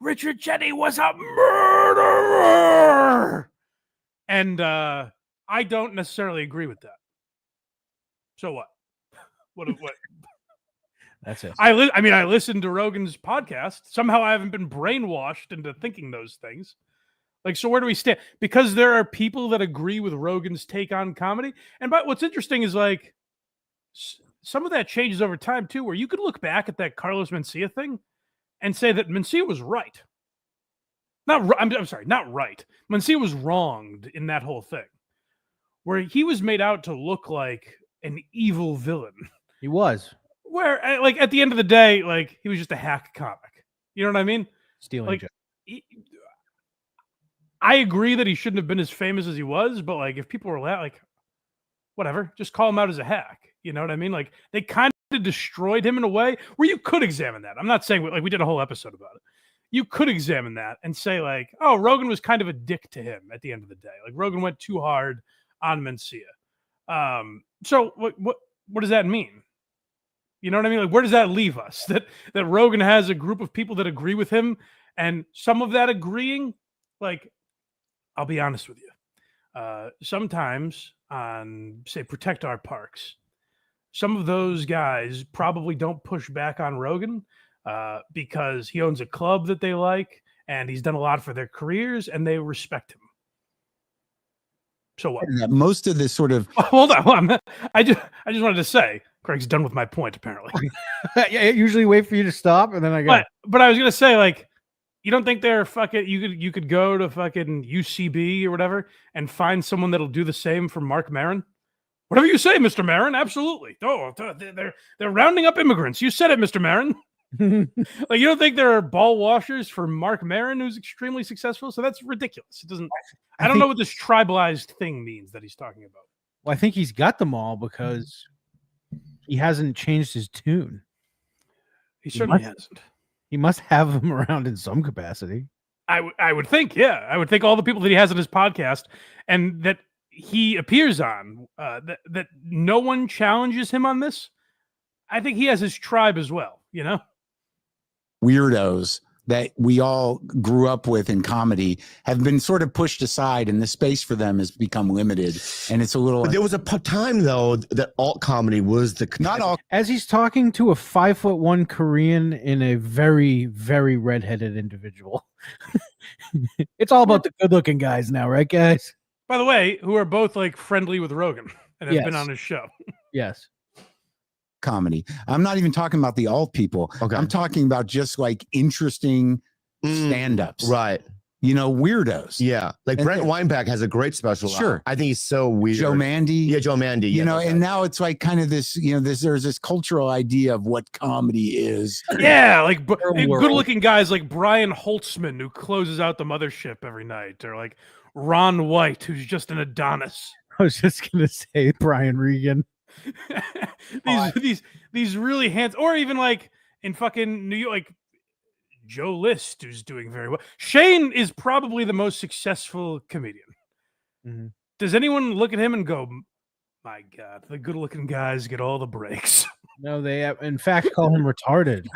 Richard Cheney was a murderer. And I don't necessarily agree with that. So what? What? That's it. I listened to Rogan's podcast. Somehow I haven't been brainwashed into thinking those things. Like, so where do we stand? Because there are people that agree with Rogan's take on comedy. And but what's interesting is like, some of that changes over time too, where you could look back at that Carlos Mencia thing and say that Mencia was right. I'm sorry, not right. Mencia was wronged in that whole thing, where he was made out to look like an evil villain. He was. Where, like, at the end of the day, like, he was just a hack comic. You know what I mean? Stealing. Like, I agree that he shouldn't have been as famous as he was, but like, if people were like, whatever, just call him out as a hack. You know what I mean? Like, they kind of destroyed him in a way where you could examine that. I'm not saying like we did a whole episode about it. You could examine that and say like, oh, Rogan was kind of a dick to him at the end of the day. Like, Rogan went too hard on Mencia. So what does that mean? You know what I mean? Like, where does that leave us? That Rogan has a group of people that agree with him, and some of that agreeing, like, I'll be honest with you. Sometimes on, say, Protect Our Parks, some of those guys probably don't push back on Rogan because he owns a club that they like and he's done a lot for their careers and they respect him. So what? that most of this sort of Hold on. I just wanted to say, Craig's done with my point, apparently. Yeah, I usually wait for you to stop, and then I go. But I was gonna say, like, you don't think they're fucking? You could go to fucking UCB or whatever and find someone that'll do the same for Marc Maron. Whatever you say, Mr. Maron. Absolutely. Oh, they're rounding up immigrants. You said it, Mr. Maron. Like, you don't think there are ball washers for Marc Maron, who's extremely successful? So that's ridiculous. It doesn't. I don't know what this tribalized thing means that he's talking about. Well, I think he's got them all because he hasn't changed his tune. He certainly hasn't. He must have them around in some capacity. I would think, yeah. I would think all the people that he has on his podcast and that he appears on, that no one challenges him on this. I think he has his tribe as well, you know? weirdos that we all grew up with in comedy have been sort of pushed aside, and the space for them has become limited. And it's a little. But there was a time though that alt comedy was the not all. As he's talking to a 5'1" Korean in a very, very redheaded individual. It's all about the good-looking guys now, right, guys? By the way, who are both like friendly with Rogan and have Yes. been on his show. Yes. Comedy. I'm not even talking about the alt people. Okay. I'm talking about just like interesting stand-ups. Right. You know, weirdos. Yeah. Like And Brent then- Weinbach has a great special. Sure. I think he's so weird. Joe Mandy. Yeah, Joe Mandy. You yeah, know, that's and right. now it's like kind of this, you know, there's this cultural idea of what comedy is. Yeah, like world. good-looking guys like Brian Holtzman, who closes out the mothership every night, or like Ron White, who's just an Adonis. I was just gonna say Brian Regan. these really handsome, or even like in fucking New York, like Joe List, who's doing very well. Shane is probably the most successful comedian. Mhm. Does anyone look at him and go, "My God, the good-looking guys get all the breaks"? No, they in fact call him retarded.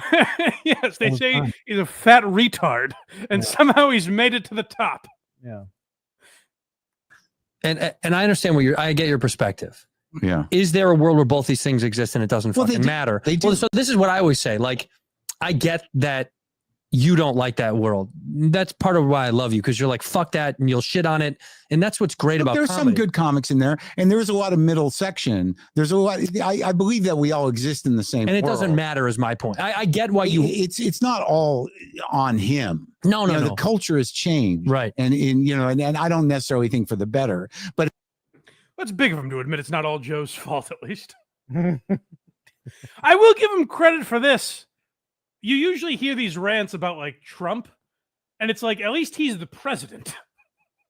Yes, they All the say time. he's a fat retard, and Yeah. somehow he's made it to the top. Yeah. And I understand I get your perspective. Yeah. Is there a world where both these things exist and it doesn't Well, they fucking do. matter? They Well, do. so this is what I always say. Like, I get that you don't like that world. That's part of why I love you, because you're like, fuck that, and you'll shit on it. And that's what's great about There's comedy. some good comics in there, and there's a lot of middle section. There's a lot. I believe that we all exist in the same. And it doesn't world. matter, is my point. I get why you. It's not all on him. No, You no, know, no. the culture has changed, Right. And in you know, and I don't necessarily think for the better, but That's big of him to admit it's not all Joe's fault, at least. I will give him credit for this. You usually hear these rants about like Trump, and it's like, at least he's the president.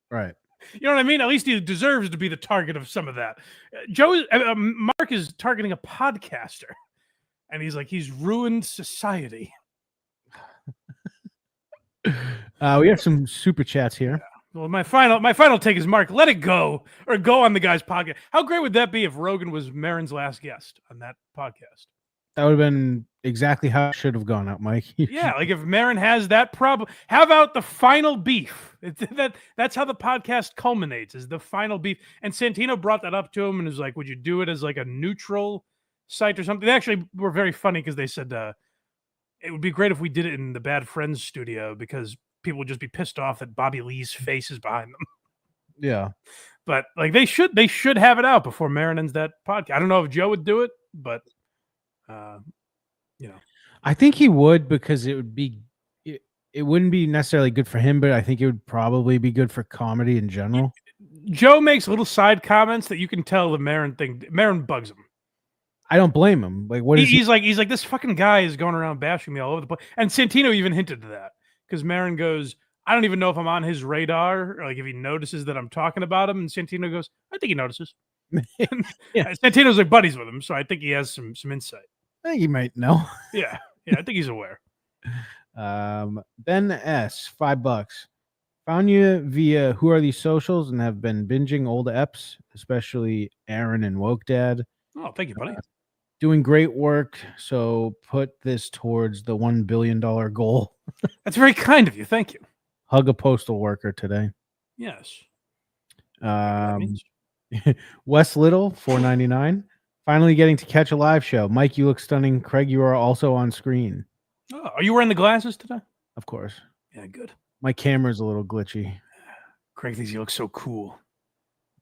Right. You know what I mean? At least he deserves to be the target of some of that. Mark is targeting a podcaster, and he's like, he's ruined society. We have some super chats here. Well, my final take is, Mark, let it go, or go on the guy's podcast. How great would that be if Rogan was Maron's last guest on that podcast? That would have been exactly how it should have gone out, Mike. Yeah, like if Maron has that problem, how about the final beef? That's how the podcast culminates, is the final beef. And Santino brought that up to him and was like, would you do it as like a neutral site or something? They actually were very funny because they said it would be great if we did it in the Bad Friends studio, because people would just be pissed off that Bobby Lee's face is behind them. Yeah. But like they should have it out before Maron ends that podcast. I don't know if Joe would do it, but you know. I think he would, because it wouldn't be necessarily good for him, but I think it would probably be good for comedy in general. Joe makes little side comments that you can tell the Maron bugs him. I don't blame him. Like, what is He's like, this fucking guy is going around bashing me all over the place. And Santino even hinted to that, because Maron goes, I don't even know if I'm on his radar, or like if he notices that I'm talking about him. And Santino goes, I think he notices. Yeah. Santino's like buddies with him, so I think he has some insight. I think you might know. Yeah, I think he's aware. Ben S, $5. Found you via Who Are These Socials and have been binging old eps, especially Aaron and Woke Dad. Oh, thank you, buddy. Doing great work. So put this towards the $1 billion goal. That's very kind of you. Thank you. Hug a postal worker today. Yes. That means- Wes Little, $4.99. Finally getting to catch a live show. Mike, you look stunning. Craig, you are also on screen. Oh, are you wearing the glasses today? Of course. Yeah, good. My camera's a little glitchy. Craig thinks you look so cool.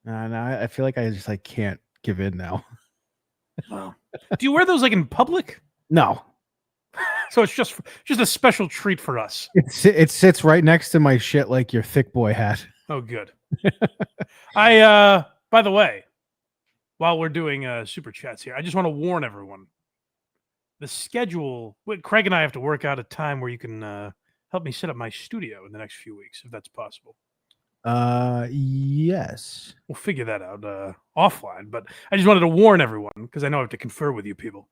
And I feel like I just like can't give in now. Wow. Do you wear those like in public? No, So it's just a special treat for us. it sits right next to my shit like your thick boy hat. Oh, good. I by the way, while we're doing super chats here, I just want to warn everyone. The schedule, Craig and I have to work out a time where you can help me set up my studio in the next few weeks, if that's possible. Yes. We'll figure that out offline, but I just wanted to warn everyone because I know I have to confer with you people.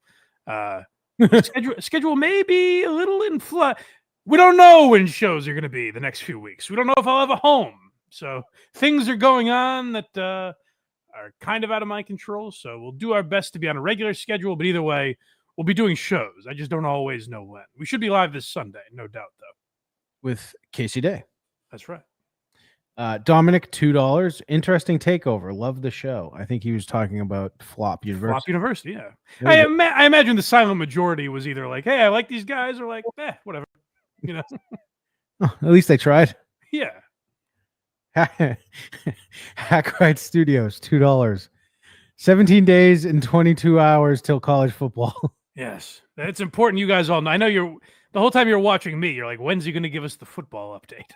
Schedule may be a little in flux. We don't know when shows are going to be the next few weeks. We don't know if I'll have a home. So things are going on that are kind of out of my control. So we'll do our best to be on a regular schedule, but either way, we'll be doing shows. I just don't always know when. We should be live this Sunday, no doubt, though. With Casey Day. That's right. Dominic, $2. Interesting takeover. Love the show. I think he was talking about Flop University. Flop University, yeah. I imagine the silent majority was either like, hey, I like these guys, or like, whatever. You know? Oh, at least they tried. Yeah. Hack Ride Studios, $2. 17 days and 22 hours till college football. Yes. It's important you guys all know. I know the whole time you're watching me, you're like, when's he going to give us the football update?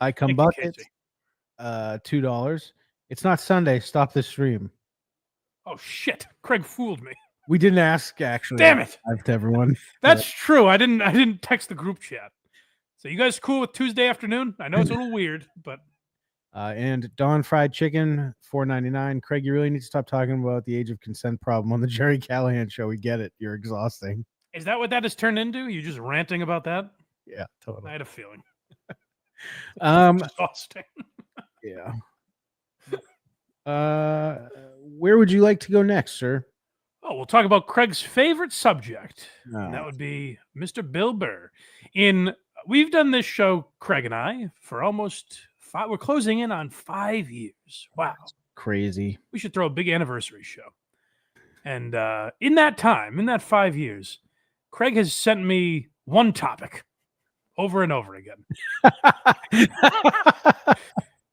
I come bucket, $2. It's not Sunday. Stop the stream. Oh shit! Craig fooled me. We didn't ask actually. Damn it! To everyone. That's true. I didn't text the group chat. So you guys cool with Tuesday afternoon? I know it's a little weird, but. And Dawn Fried Chicken, $4.99. Craig, you really need to stop talking about the age of consent problem on the Jerry Callahan show. We get it. You're exhausting. Is that what that has turned into? You just ranting about that? Yeah, totally. I had a feeling. Exhausting. Yeah. Where would you like to go next, sir? Oh, we'll talk about Craig's favorite subject. And that would be Mr. Bill Burr. We've done this show, Craig and I, for almost 5. We're closing in on 5 years. Wow. That's crazy. We should throw a big anniversary show. And in that time, in that 5 years, Craig has sent me one topic over and over again.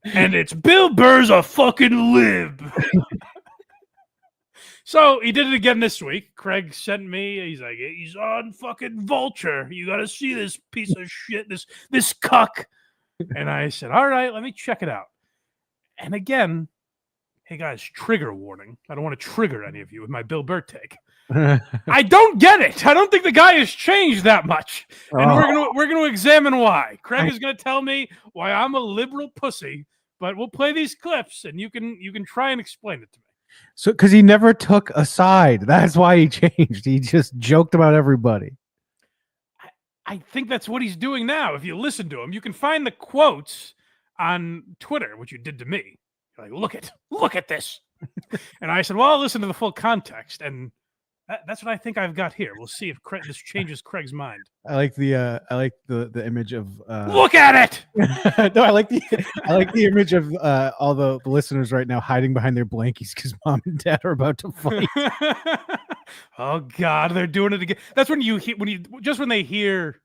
And it's Bill Burr's a fucking lib. So he did it again this week. Craig sent me, he's like, he's on fucking Vulture. You got to see this piece of shit, this cuck. And I said, all right, let me check it out. And again, hey guys, trigger warning. I don't want to trigger any of you with my Bill Burr take. I don't get it. I don't think the guy has changed that much. And we're gonna examine why. Craig is gonna tell me why I'm a liberal pussy, but we'll play these clips and you can try and explain it to me. So because he never took a side. That's why he changed. He just joked about everybody. I think that's what he's doing now. If you listen to him, you can find the quotes on Twitter, which you did to me. You're like, look at this. And I said, well, I'll listen to the full context. And that's what I think I've got here. We'll see if this changes Craig's mind. I like the image of look at it. No, I like the image of all the listeners right now hiding behind their blankies because mom and dad are about to fight. Oh God, they're doing it again. That's when when they hear,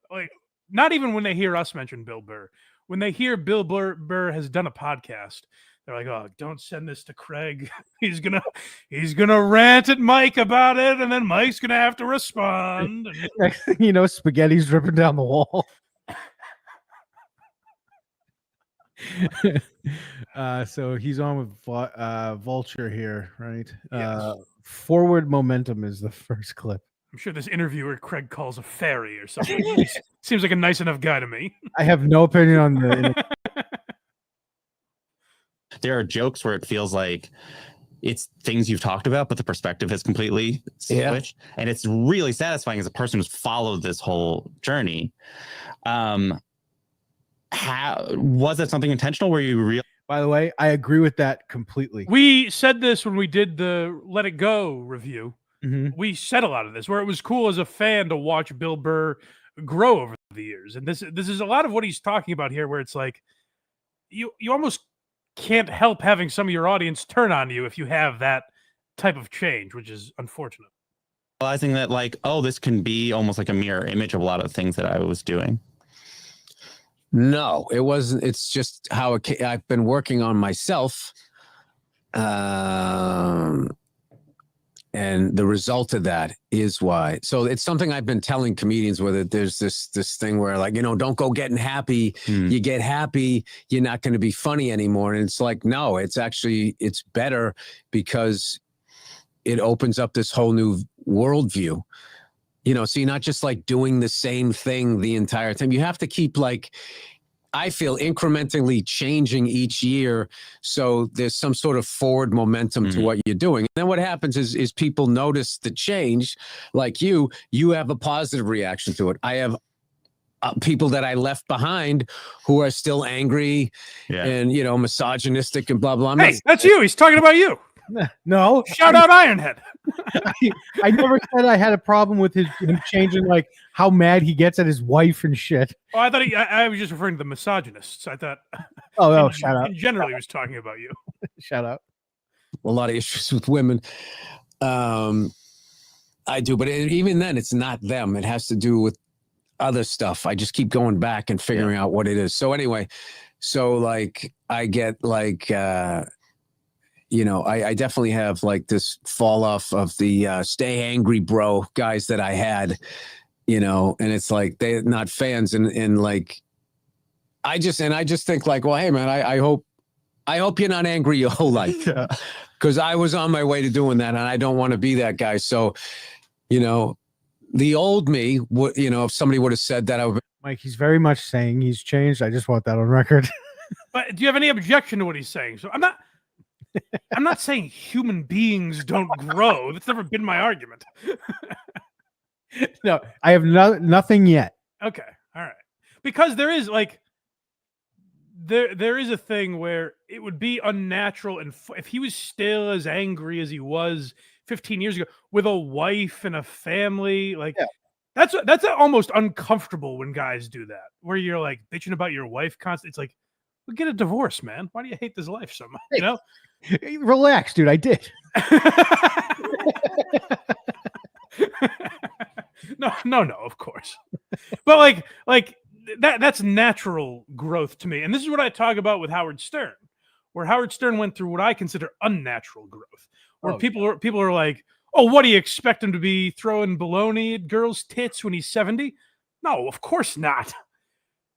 like, not even when they hear us mention Bill Burr, when they hear Bill Burr has done a podcast, they're like, oh, don't send this to Craig. He's gonna rant at Mike about it, and then Mike's gonna have to respond. Next thing you know, spaghetti's dripping down the wall. So he's on with Vulture here, right? Yes. Forward Momentum is the first clip. I'm sure this interviewer Craig calls a fairy or something. He seems like a nice enough guy to me. I have no opinion on the. There are jokes where it feels like it's things you've talked about, but the perspective has completely switched. Yeah. And it's really satisfying as a person who's followed this whole journey. How was that something intentional where you really? By the way, I agree with that completely. We said this when we did the Let It Go review. Mm-hmm. We said a lot of this where it was cool as a fan to watch Bill Burr grow over the years. And this is a lot of what he's talking about here, where it's like you almost can't help having some of your audience turn on you if you have that type of change, which is unfortunate. Realizing that, like, oh, this can be almost like a mirror image of a lot of things that I was doing. No, it wasn't. It's just how I've been working on myself. And the result of that is why. So it's something I've been telling comedians, whether there's this thing where like, don't go getting happy. You get happy, you're not going to be funny anymore. And it's like, no, it's better because it opens up this whole new worldview. So you're not just like doing the same thing the entire time. You have to keep like, I feel incrementally changing each year. So there's some sort of forward momentum to what you're doing. And then what happens is people notice the change. Like you have a positive reaction to it. I have people that I left behind who are still angry and, misogynistic and blah, blah. Hey, that's you. He's talking about you. No. Shout out Ironhead. I never said I had a problem with him changing like how mad he gets at his wife and shit. Oh, I thought I was just referring to the misogynists. I thought. Shout out. In general, he was talking about you. Shout out. A lot of issues with women. I do, but even then, it's not them. It has to do with other stuff. I just keep going back and figuring out what it is. So anyway, like I get like. I definitely have like this fall off of the stay angry bro guys that I had, and it's like they're not fans. And like, I just think like, well, hey man, I hope you're not angry your whole life because I was on my way to doing that and I don't want to be that guy. So, the old me would, if somebody would have said that, I would. Mike, he's very much saying he's changed. I just want that on record. But do you have any objection to what he's saying? So I'm not saying human beings don't grow. That's never been my argument. No, I have nothing yet. Okay. All right. Because there is like, there is a thing where it would be unnatural. And if he was still as angry as he was 15 years ago with a wife and a family, like that's almost uncomfortable when guys do that, where you're like bitching about your wife constantly. It's like, well, get a divorce, man. Why do you hate this life so much? Relax, dude. I did. No, of course. But like that's natural growth to me. And this is what I talk about with Howard Stern, where Howard Stern went through what I consider unnatural growth, where people are like, oh, what do you expect him to be throwing baloney at girls' tits when he's 70? No, of course not.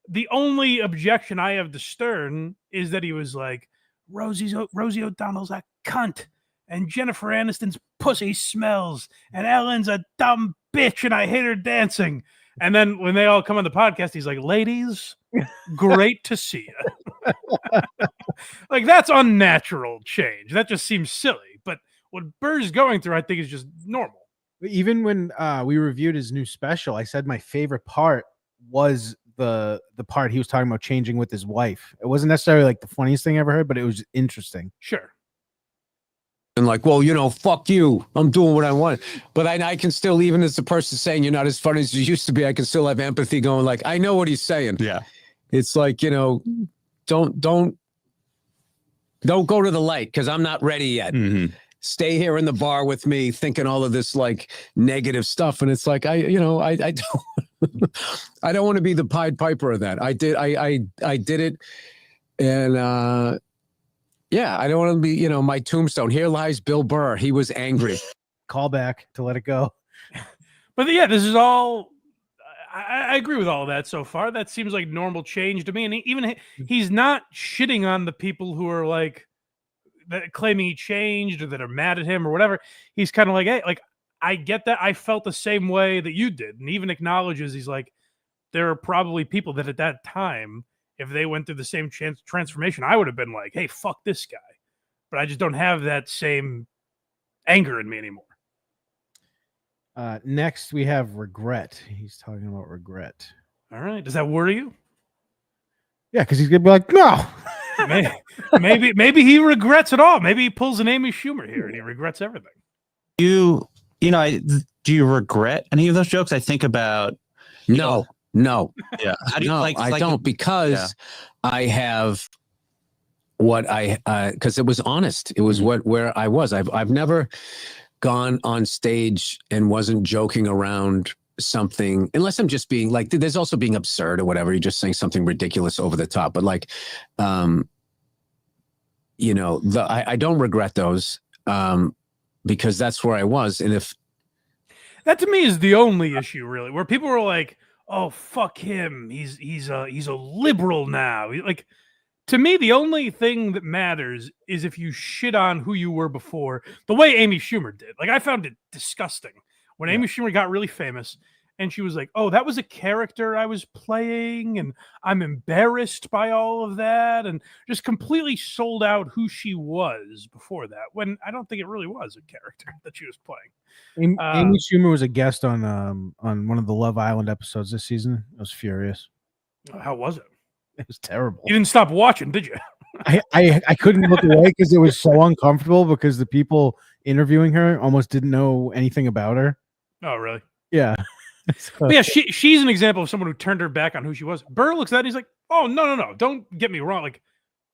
The only objection I have to Stern is that he was like, Rosie O'Donnell's a cunt, and Jennifer Aniston's pussy smells, and Ellen's a dumb bitch, and I hate her dancing. And then when they all come on the podcast, he's like, ladies, great to see you. Like, that's unnatural change. That just seems silly. But what Burr's going through, I think, is just normal. Even when we reviewed his new special, I said my favorite part was the part he was talking about changing with his wife. It wasn't necessarily like the funniest thing I ever heard, but it was interesting. Sure. And like, well, fuck you. I'm doing what I want. But I can still, even as the person saying you're not as funny as you used to be, I can still have empathy going like, I know what he's saying. Yeah. It's like, don't go to the light because I'm not ready yet. Mm-hmm. Stay here in the bar with me thinking all of this like negative stuff. And it's like, I don't, I don't want to be the Pied Piper of that. I did it. And, I don't want to be, my tombstone. Here lies Bill Burr. He was angry. Call back to let it go. But yeah, this is all, I agree with all of that so far. That seems like normal change to me. And he's not shitting on the people who are like, that claiming he changed or that are mad at him or whatever. He's kind of like, hey, like, I get that. I felt the same way that you did. And even acknowledges, he's like, there are probably people that at that time, if they went through the same transformation, I would have been like, hey, fuck this guy. But I just don't have that same anger in me anymore. Next, we have regret. He's talking about regret. All right. Does that worry you? Yeah, because he's going to be like, no. Maybe he regrets it all. Maybe he pulls an Amy Schumer here and he regrets everything. Do you regret any of those jokes? I think about no. Yeah. How do you I don't because I have what because it was honest. It was where I was. I've never gone on stage and wasn't joking around something, unless I'm just being like, there's also being absurd or whatever. You're just saying something ridiculous over the top. But like, you know, I don't regret those because that's where I was. And if that to me is the only issue really, where people were like, "Oh fuck him, he's a liberal now." Like, to me, the only thing that matters is if you shit on who you were before, the way Amy Schumer did. Like, I found it disgusting when Amy Schumer got really famous and she was like, "Oh, that was a character I was playing and I'm embarrassed by all of that," and just completely sold out who she was before that, when I don't think it really was a character that she was playing. Amy Schumer was a guest on one of the Love Island episodes this season. I was furious. How was it? It was terrible. You didn't stop watching, did you? I couldn't look away because it was so uncomfortable because the people interviewing her almost didn't know anything about her. Oh, really? Yeah. But yeah, she's an example of someone who turned her back on who she was. Burr looks at that and he's like, "Oh, no. Don't get me wrong. Like,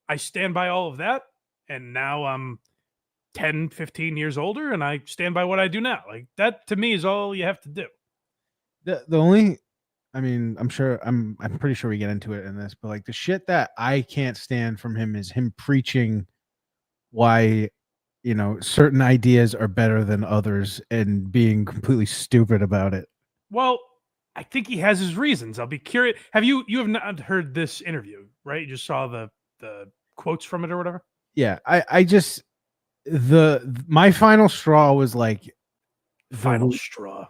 I stand by all of that. And now I'm 10, 15 years older and I stand by what I do now." Like, that to me is all you have to do. The only, I mean, I'm pretty sure we get into it in this, but like the shit that I can't stand from him is him preaching why, you know, certain ideas are better than others and being completely stupid about it. Well, I think he has his reasons. I'll be curious. You have not heard this interview, right? You just saw the quotes from it or whatever? Yeah, I just my final straw was like Final straw.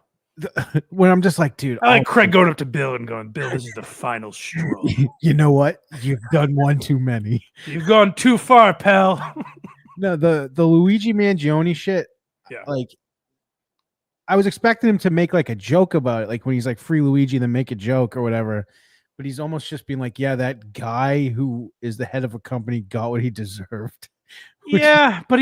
When I'm just like, dude, I like Craig going up to Bill and going, "Bill, this is the final straw. You know what? You've done one too many. You've gone too far, pal." No, the Luigi Mangione shit. Yeah. Like, I was expecting him to make like a joke about it, like when he's like free Luigi, then make a joke or whatever. But he's almost just being like, yeah, that guy who is the head of a company got what he deserved. Yeah, but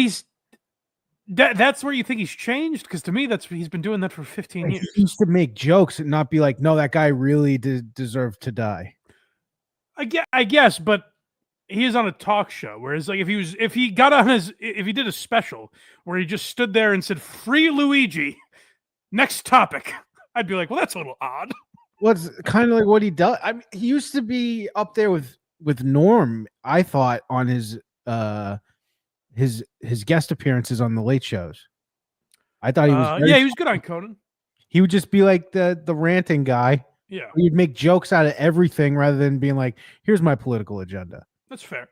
that's where you think he's changed, because to me, he's been doing that for 15 years. He used to make jokes and not be like, no, that guy really deserved to die. I guess, but he is on a talk show. Whereas, like, if he did a special where he just stood there and said, "Free Luigi, next topic," I'd be like, well, that's a little odd. Well, it's kind of like what he does. I mean, he used to be up there with Norm, I thought, on his guest appearances on the late shows. I thought he was he was good on Conan. He would just be like the ranting guy. Yeah. He'd make jokes out of everything rather than being like, here's my political agenda. That's fair.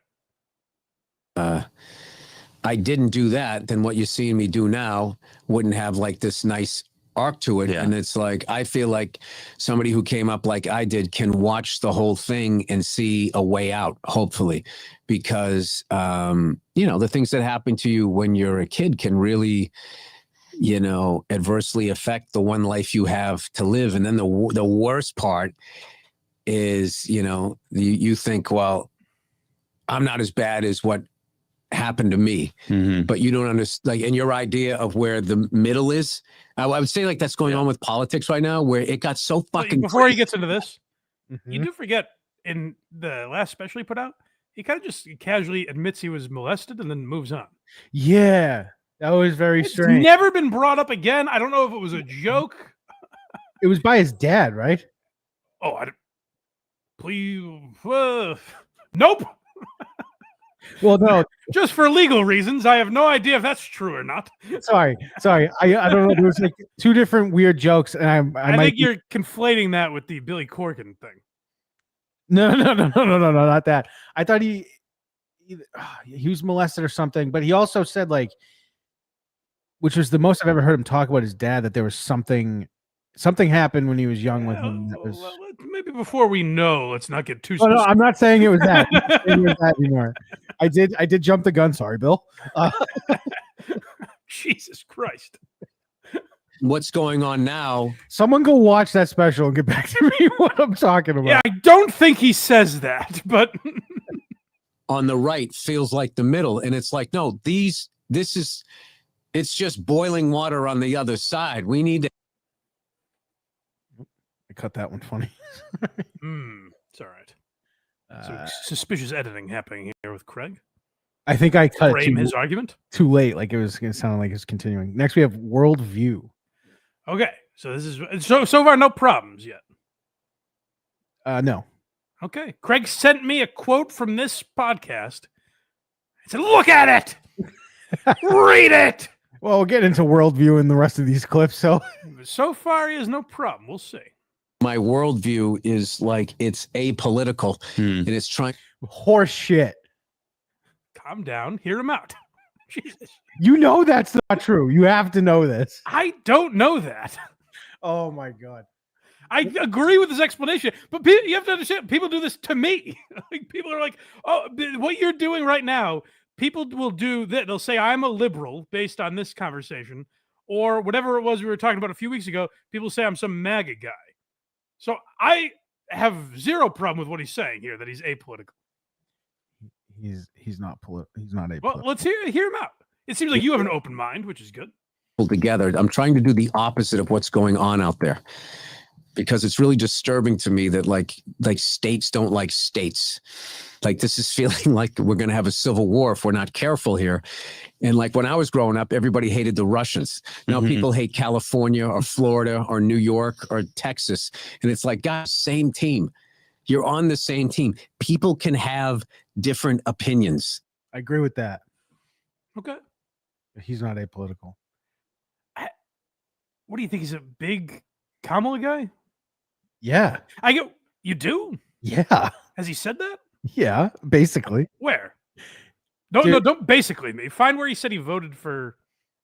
I didn't do that, then what you're seeing me do now wouldn't have like this nice arc to it. Yeah. And it's like, I feel like somebody who came up like I did can watch the whole thing and see a way out, hopefully, because, you know, the things that happen to you when you're a kid can really, you know, adversely affect the one life you have to live. And then the worst part is, you know, you think, well, I'm not as bad as what happened to me, but you don't understand, like, and your idea of where the middle is, I would say like that's going on with politics right now, where it got so fucking before crazy. he gets into this, you do forget, in the last special he put out, he kind of just casually admits he was molested and then moves on. Yeah, that was very strange. Never been brought up again. I don't know if it was a joke. It was by his dad, right? Oh, please, nope. Well, no, just for legal reasons. I have no idea if that's true or not. Sorry. I don't know. There was like two different weird jokes, and I think you're conflating that with the Billy Corgan thing. No, not that. I thought he was molested or something, but he also said, like, which was the most I've ever heard him talk about his dad, that there was something happened when he was young with him. That was... Well, maybe before we know, let's not get too specific. No, I'm not saying it was that. I'm not saying it was that anymore. I did jump the gun. Sorry, Bill. Jesus Christ. What's going on now? Someone go watch that special and get back to me what I'm talking about. Yeah, I don't think he says that, but on the right feels like the middle, and it's like, no, it's just boiling water on the other side. We need to. I cut that one funny. It's all right. So suspicious editing happening here with Craig. I think I cut his argument too late. Like, it was going to sound like it's continuing. Next, we have Worldview. Okay. So this is so far no problems yet. No. Okay. Craig sent me a quote from this podcast. I said, "Look at it, read it." Well, we'll get into worldview in the rest of these clips. So far, he has no problem. We'll see. My worldview is like it's apolitical and it's trying. Horse shit. Calm down. Hear him out. Jesus. You know that's not true. You have to know this. I don't know that. Oh my god. I agree with his explanation, but you have to understand, people do this to me. Like, people are like, "Oh, what you're doing right now." People will do that. They'll say, "I'm a liberal" based on this conversation, or whatever it was we were talking about a few weeks ago. People say I'm some MAGA guy. So I have zero problem with what he's saying here, that he's apolitical. He's not he's not apolitical. Well, let's hear him out. It seems like you have an open mind, which is good. Together, I'm trying to do the opposite of what's going on out there, because it's really disturbing to me that like states don't like states. Like, this is feeling like we're going to have a civil war if we're not careful here. And like when I was growing up, everybody hated the Russians. Now people hate California or Florida or New York or Texas. And it's like, guys, same team. You're on the same team. People can have different opinions. I agree with that. Okay. He's not apolitical. What do you think? He's a big Kamala guy? Yeah. You do? Yeah. Has he said that? Yeah, basically. Where? Don't basically me. Find where he said he voted for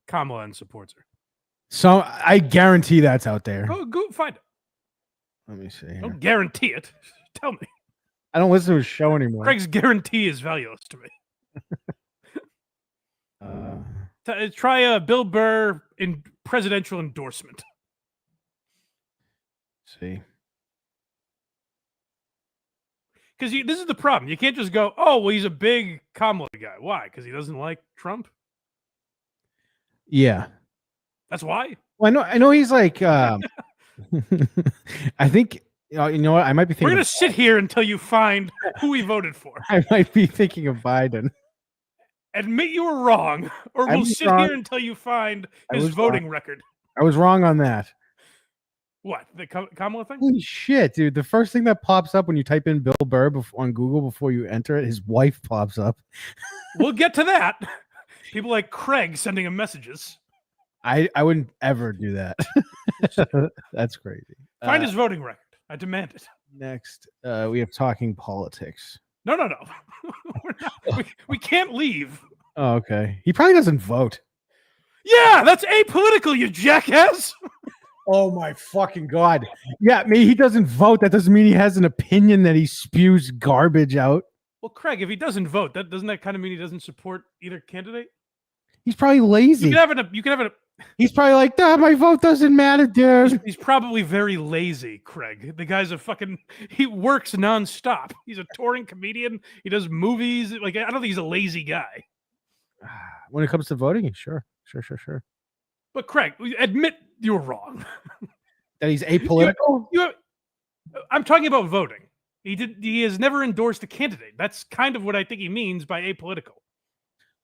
Kamala and supports her. So I guarantee that's out there. Oh, go find it. Let me see here. Don't guarantee it. Tell me. I don't listen to his show anymore. Craig's guarantee is valueless to me. Try Bill Burr in presidential endorsement. Let's see. Because this is the problem. You can't just go, "Oh, well, he's a big Kamala guy." Why? Because he doesn't like Trump? Yeah. That's why? Well, I know he's like, I think, you know what? I might be thinking. We're going to sit here until you find who he voted for. I might be thinking of Biden. Admit you were wrong, or we'll sit here until you find his voting record. I was wrong on that. What? The Kamala thing? Holy shit, dude. The first thing that pops up when you type in Bill Burr on Google before you enter it, his wife pops up. We'll get to that. People like Craig sending him messages. I wouldn't ever do that. That's crazy. Find his voting record. I demand it. Next, we have talking politics. No. We can't leave. Oh, okay. He probably doesn't vote. Yeah, that's apolitical, you jackass. Oh my fucking god. Yeah, maybe he doesn't vote. That doesn't mean he has an opinion that he spews garbage out. Well, Craig, if he doesn't vote, doesn't that kind of mean he doesn't support either candidate? He's probably lazy. You can have an He's probably like, my vote doesn't matter, dude. He's probably very lazy, Craig. The guy's he works nonstop. He's a touring comedian. He does movies. Like, I don't think he's a lazy guy. When it comes to voting, sure. But Craig, admit you were wrong. That he's apolitical? I'm talking about voting. He has never endorsed a candidate. That's kind of what I think he means by apolitical.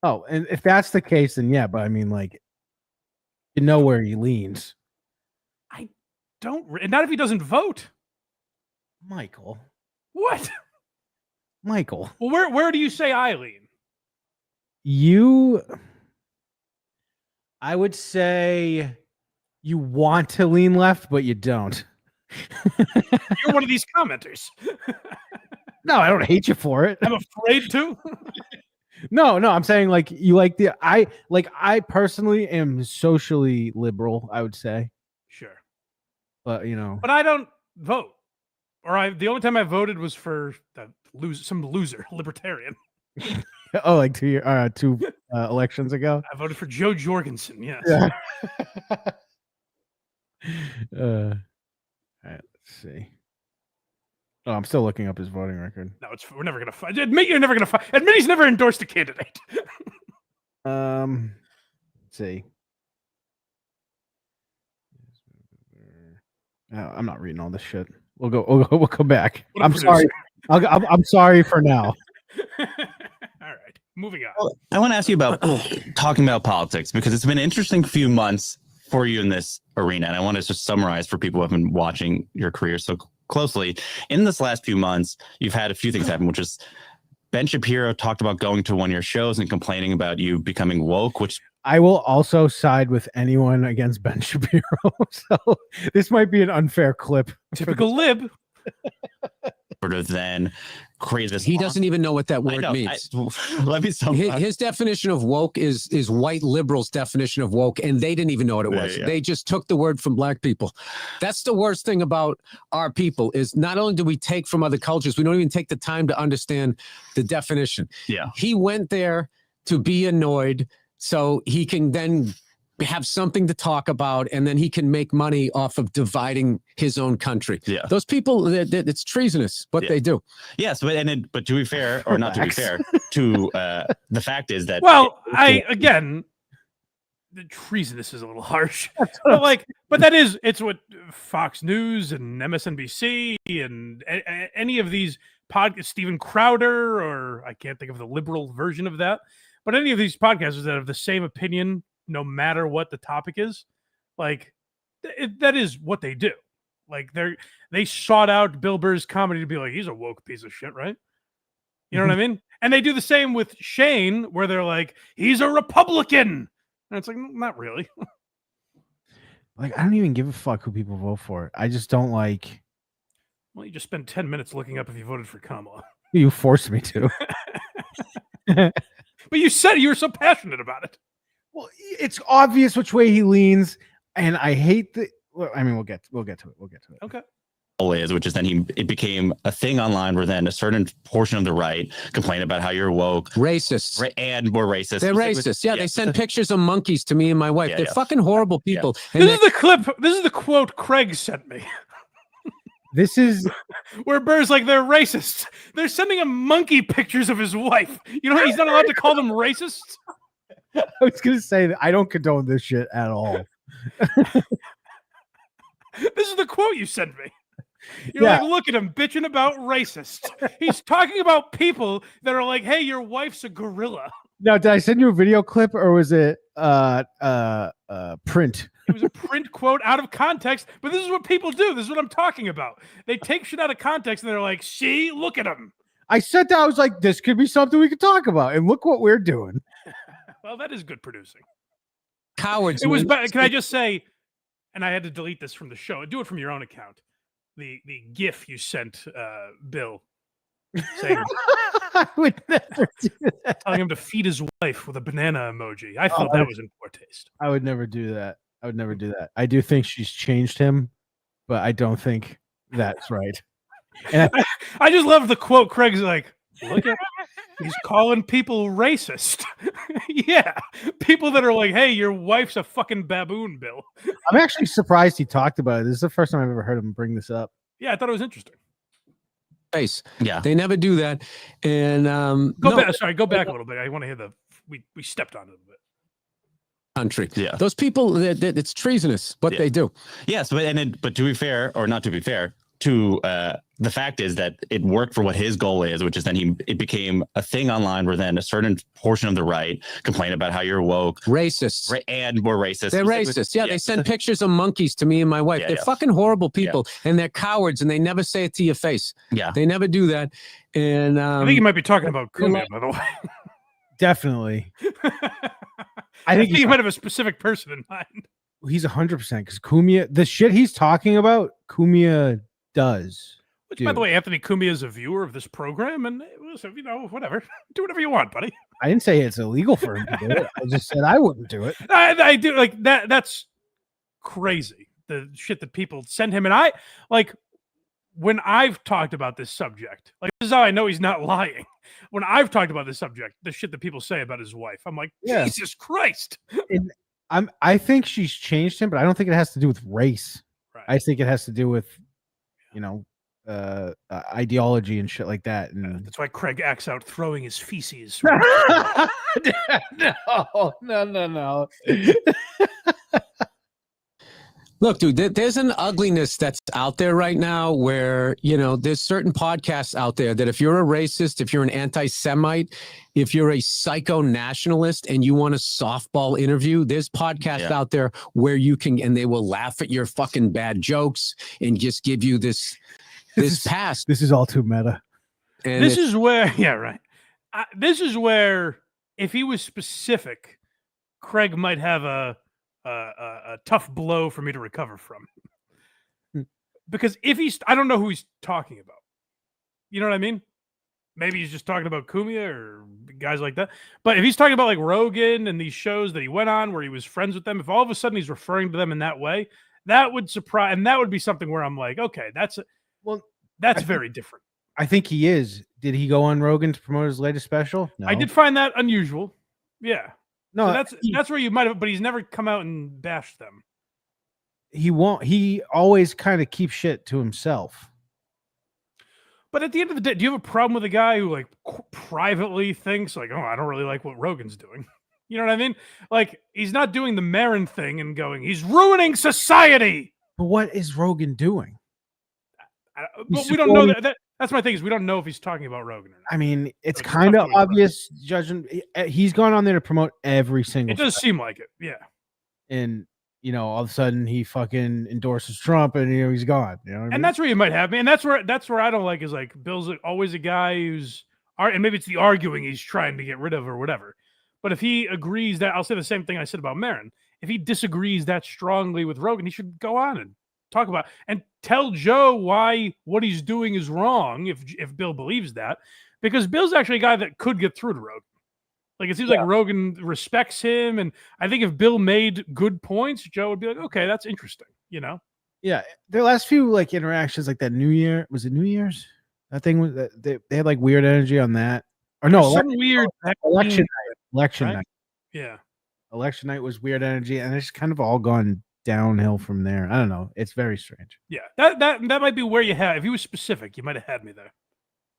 Oh, and if that's the case, then yeah, but I mean, like, you know where he leans. I don't. Not if he doesn't vote. Michael. What? Michael. Well, where do you say I lean? I would say you want to lean left, but you don't. You're one of these commenters. No, I don't hate you for it. I'm afraid to. No, I'm saying like you like I personally am socially liberal, I would say. Sure. But But I don't vote. Or the only time I voted was for some loser, libertarian. Oh, like 2 elections ago. I voted for Joe Jorgensen. Yes. Yeah. All right, let's see. Oh, I'm still looking up his voting record. No, we're never gonna find. Admit you're never gonna find. Admit he's never endorsed a candidate. Let's see. I'm not reading all this shit. We'll go back. I'm sorry. I'm sorry for now. All right, moving on. Well, I want to ask you about talking about politics, because it's been an interesting few months for you in this arena. And I want to just summarize for people who have been watching your career so closely. In this last few months, you've had a few things happen, which is Ben Shapiro talked about going to one of your shows and complaining about you becoming woke, which I will also side with anyone against Ben Shapiro. So this might be an unfair clip. Typical lib. sort of then created this. He doesn't even know what that word means. Let me sum his definition of woke is white liberals' definition of woke, and they didn't even know what it was. Yeah. They just took the word from black people. That's the worst thing about our people is not only do we take from other cultures, we don't even take the time to understand the definition. Yeah. He went there to be annoyed so he can then have something to talk about, and then he can make money off of dividing his own country. Yeah. Those people, it's treasonous what they do. Yes, but to be fair, or not to be fair, to the fact is that again, the treasonous is a little harsh, but it's what Fox News and MSNBC and any of these podcasts, Steven Crowder, or I can't think of the liberal version of that, but any of these podcasters that have the same opinion, no matter what the topic is, that is what they do. Like they sought out Bill Burr's comedy to be like, he's a woke piece of shit, right? You know what I mean? And they do the same with Shane, where they're like, he's a Republican. And it's like, not really. Like, I don't even give a fuck who people vote for. I just don't like. Well, you just spent 10 minutes looking up if you voted for Kamala. You forced me to. But you said you were so passionate about it. Well, it's obvious which way he leans, and I hate the. Well, I mean, we'll get to it. Okay. Is, which is then it became a thing online where then a certain portion of the right complained about how you're woke, racists, and more racist. They're racist. Yeah, they send pictures of monkeys to me and my wife. They're fucking horrible people. Yeah. This is the clip. This is the quote Craig sent me. This is where Burr's like, they're racist. They're sending him monkey pictures of his wife. You know, he's not allowed to call them racists. I was gonna say that I don't condone this shit at all. This is the quote you sent me. You're like, look at him bitching about racist. He's talking about people that are like, hey, your wife's a gorilla. Now, did I send you a video clip or was it print? It was a print quote out of context, but this is what people do. This is what I'm talking about. They take shit out of context and they're like, see, look at him. I said that, I was like, this could be something we could talk about, and look what we're doing. Well, that is good producing. Cowards. It was bad. Can I just say, and I had to delete this from the show. Do it from your own account. The GIF you sent Bill, saying, I would never do that. Telling him to feed his wife with a banana emoji. I thought that was in poor taste. I would never do that. I do think she's changed him, but I don't think that's right. And I just love the quote. Craig's like, look at, he's calling people racist. Yeah, people that are like, hey, your wife's a fucking baboon, Bill. I'm actually surprised he talked about it. This is the first time I've ever heard him bring this up. Yeah, I thought it was interesting. Face. Yeah, they never do that. And go back a little bit. I want to hear we stepped on it a little bit. Country. Yeah, those people, it's treasonous what they do. Yes, but to be fair, or not to be fair, to the fact is that it worked for what his goal is, which is then it became a thing online where then a certain portion of the right complained about how you're woke, racists, and more racist. They're racist. Yeah, they send pictures of monkeys to me and my wife. They're fucking horrible people, and they're cowards, and they never say it to your face. Yeah, they never do that. And I think you might be talking about Kumia, by the way. Definitely. I think you might have a specific person in mind. He's 100% because Kumia, the shit he's talking about, Kumia does. Which, by the way, Anthony Cumia is a viewer of this program, and whatever. Do whatever you want, buddy. I didn't say it's illegal for him to do it. I just said I wouldn't do it. I do like that. That's crazy. The shit that people send him, and I like when I've talked about this subject. Like, this is how I know he's not lying. When I've talked about this subject, the shit that people say about his wife, I'm like, Jesus Christ. I think she's changed him, but I don't think it has to do with race. Right. I think it has to do with, ideology and shit like that. And that's why Craig acts out throwing his feces. No. Look, dude, there's an ugliness that's out there right now where, there's certain podcasts out there that if you're a racist, if you're an anti-Semite, if you're a psycho-nationalist and you want a softball interview, there's podcasts out there where you can, and they will laugh at your fucking bad jokes and just give you this pass. This is all too meta. And this is where, this is where if he was specific, Craig might have a tough blow for me to recover from. Because if I don't know who he's talking about. You know what I mean? Maybe he's just talking about Cumia or guys like that. But if he's talking about like Rogan and these shows that he went on where he was friends with them, if all of a sudden he's referring to them in that way, that would surprise, and that would be something where I'm like, okay, that's very different. I think he is. Did he go on Rogan to promote his latest special? No. I did find that unusual. Yeah. No, so that's where you might have, but he's never come out and bashed them. He won't. He always kind of keeps shit to himself. But at the end of the day, do you have a problem with a guy who like privately thinks like, oh, I don't really like what Rogan's doing? You know what I mean? Like he's not doing the Maron thing and going, he's ruining society. But what is Rogan doing? But we don't know that. That's my thing is we don't know if he's talking about Rogan or not. I mean, it's kind of obvious judging. He's gone on there to promote every single. It does seem like it, yeah. And all of a sudden he fucking endorses Trump, and he's gone. You know what I mean? And that's where you might have me. And that's where I don't like is like Bill's always a guy who's, and maybe it's the arguing he's trying to get rid of or whatever. But if he agrees that, I'll say the same thing I said about Maron. If he disagrees that strongly with Rogan, he should go on and talk about and tell Joe why what he's doing is wrong if Bill believes that, because Bill's actually a guy that could get through to Rogan. Like it seems like Rogan respects him, and I think if Bill made good points, Joe would be like, okay, that's interesting, Yeah, their last few like interactions, like that New Year, was it New Year's? That thing was they had like weird energy on that, or no, election night. Yeah, election night was weird energy, and it's kind of all gone downhill from there. I don't know. It's very strange. Yeah, that might be where you have. If he was specific, you might have had me there.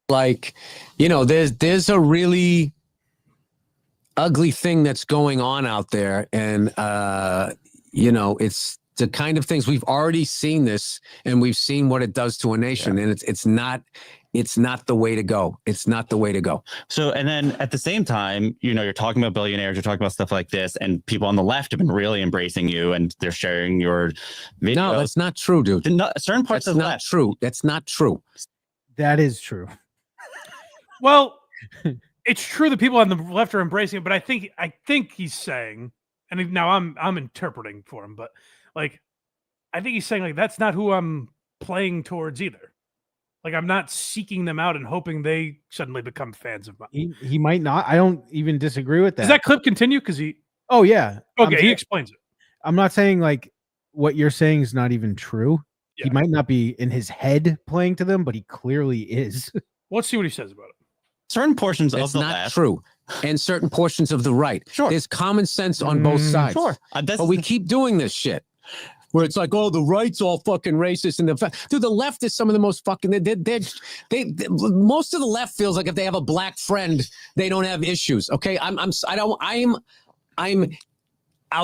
Like, there's a really ugly thing that's going on out there, and it's the kind of things we've already seen this, and we've seen what it does to a nation, and it's not the way to go. It's not the way to go. So, and then at the same time, you're talking about billionaires, you're talking about stuff like this, and people on the left have been really embracing you, and they're sharing your videos. No, that's not true, dude. Certain parts that's of the not left. true. That's not true. That is true. Well, it's true that people on the left are embracing it, but I think he's saying, and now I'm interpreting for him, but like, I think he's saying like that's not who I'm playing towards either. Like I'm not seeking them out and hoping they suddenly become fans of mine. He might not. I don't even disagree with that. Does that clip continue? Because he. Oh yeah. Okay, he explains it. I'm not saying like what you're saying is not even true. Yeah. He might not be in his head playing to them, but he clearly is. Let's see what he says about it. Certain portions of the not left. True. And certain portions of the right. Sure. There's common sense on both sides. Sure. But we keep doing this shit. Where it's like, oh, the right's all fucking racist, and the left is some of the most fucking. Most of the left feels like if they have a black friend, they don't have issues. Okay, I'm out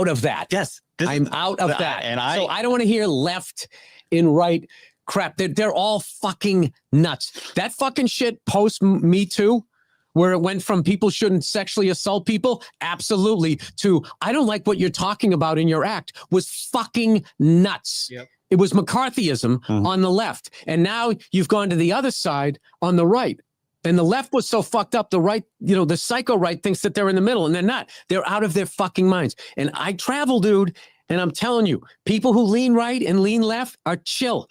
of that. Yes, I'm out of that, and so I don't want to hear left and right crap. They're all fucking nuts. That fucking shit post Me Too, where it went from people shouldn't sexually assault people, absolutely, to I don't like what you're talking about in your act, was fucking nuts. Yep. It was McCarthyism on the left. And now you've gone to the other side on the right. And the left was so fucked up, the right, the psycho right thinks that they're in the middle, and they're not. They're out of their fucking minds. And I travel, dude, and I'm telling you, people who lean right and lean left are chill.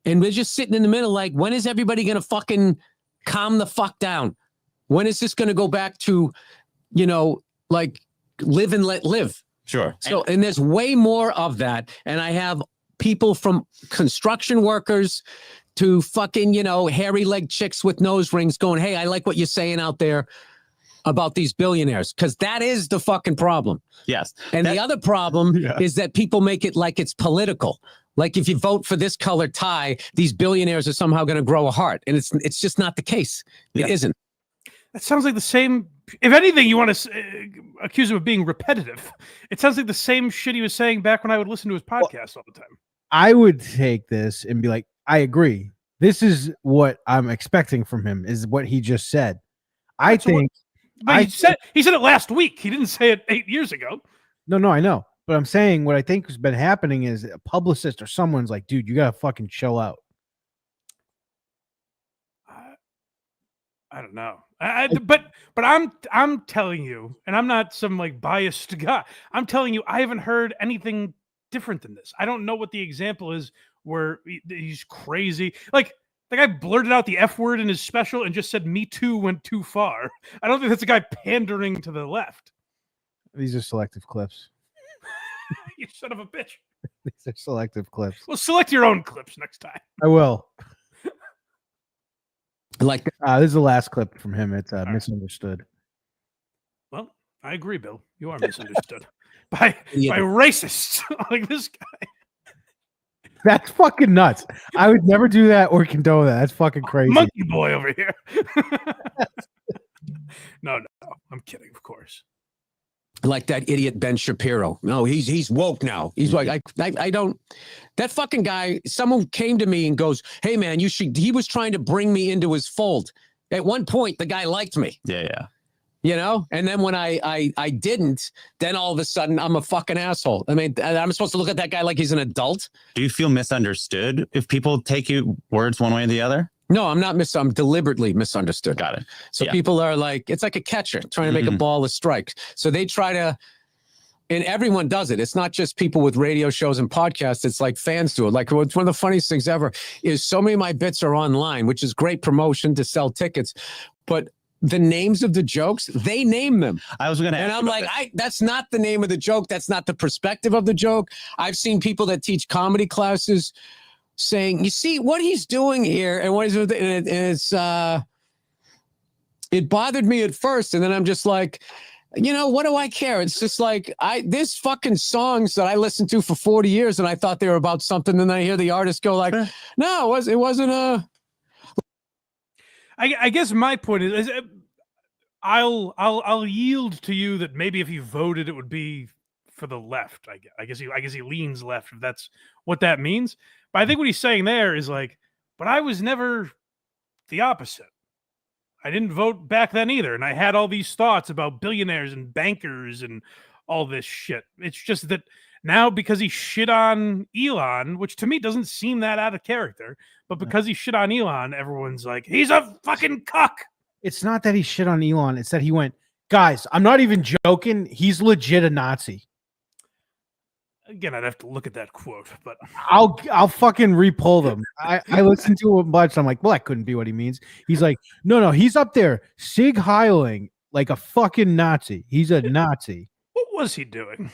And we're just sitting in the middle like, when is everybody going to fucking calm the fuck down? When is this going to go back to, like live and let live? Sure. So, and there's way more of that. And I have people from construction workers to fucking, hairy leg chicks with nose rings going, hey, I like what you're saying out there about these billionaires. Because that is the fucking problem. Yes. And the other problem is that people make it like it's political. Like if you vote for this colored tie, these billionaires are somehow going to grow a heart. And it's just not the case. It isn't. That sounds like the same. If anything, you want to accuse him of being repetitive. It sounds like the same shit he was saying back when I would listen to his podcast all the time. I would take this and be like, I agree. This is what I'm expecting from him. Is what he just said. I Right, so what- think. But he said it last week. He didn't say it 8 years ago. No, I know. But I'm saying what I think has been happening is a publicist or someone's like, dude, you gotta fucking chill out. I don't know. But I'm telling you, and I'm not some like biased guy. I'm telling you, I haven't heard anything different than this. I don't know what the example is where he's crazy. Like the guy blurted out the F word in his special and just said "Me Too" went too far. I don't think that's a guy pandering to the left. These are selective clips. You son of a bitch. These are selective clips. Well, select your own clips next time. I will. Like This is the last clip from him. It's misunderstood. Well, I agree, Bill. You are misunderstood by racists like this guy. That's fucking nuts. I would never do that or condone that. That's fucking crazy. Monkey boy over here. No, I'm kidding, of course. like that idiot Ben Shapiro. No, he's woke now. He's like, I don't. That fucking guy. Someone came to me and goes, "Hey man, you should." He was trying to bring me into his fold. At one point, the guy liked me. Yeah. You know, and then when I didn't, then all of a sudden I'm a fucking asshole. I mean, I'm supposed to look at that guy like he's an adult. Do you feel misunderstood if people take you words one way or the other? No, I'm not I'm deliberately misunderstood. Got it. So Yeah. people are like, it's like a catcher trying to make a ball a strike. So they try to, and everyone does it. It's not just people with radio shows and podcasts. It's like fans do it. Like one of the funniest things ever is so many of my bits are online, which is great promotion to sell tickets. But the names of the jokes, they name them. I was going to And ask I'm like, that's not the name of the joke. That's not the perspective of the joke. I've seen people that teach comedy classes saying, you see what he's doing here and what he's doing, and it's it bothered me at first, and then I'm just like, you know, what do I care? It's just like there's fucking songs that I listened to for 40 years and I thought they were about something, and then I hear the artist go like, no, it wasn't a. I guess my point is I'll yield to you that maybe if he voted, it would be for the left. I guess he leans left, if that's what that means. But I think what he's saying there is like, but I was never the opposite. I didn't vote back then either, and I had all these thoughts about billionaires and bankers and all this shit. It's just that now, because he shit on Elon, which to me doesn't seem that out of character, but because he shit on Elon, everyone's like, he's a fucking cuck. It's not that he shit on Elon. It's that he went, guys, I'm not even joking. He's legit a Nazi. Again, I'd have to look at that quote, but I'll fucking repull them. I listened to him a bunch. I'm like, well, that couldn't be what he means. He's like, no, he's up there Sig Heiling like a fucking Nazi. He's a Nazi. What was he doing?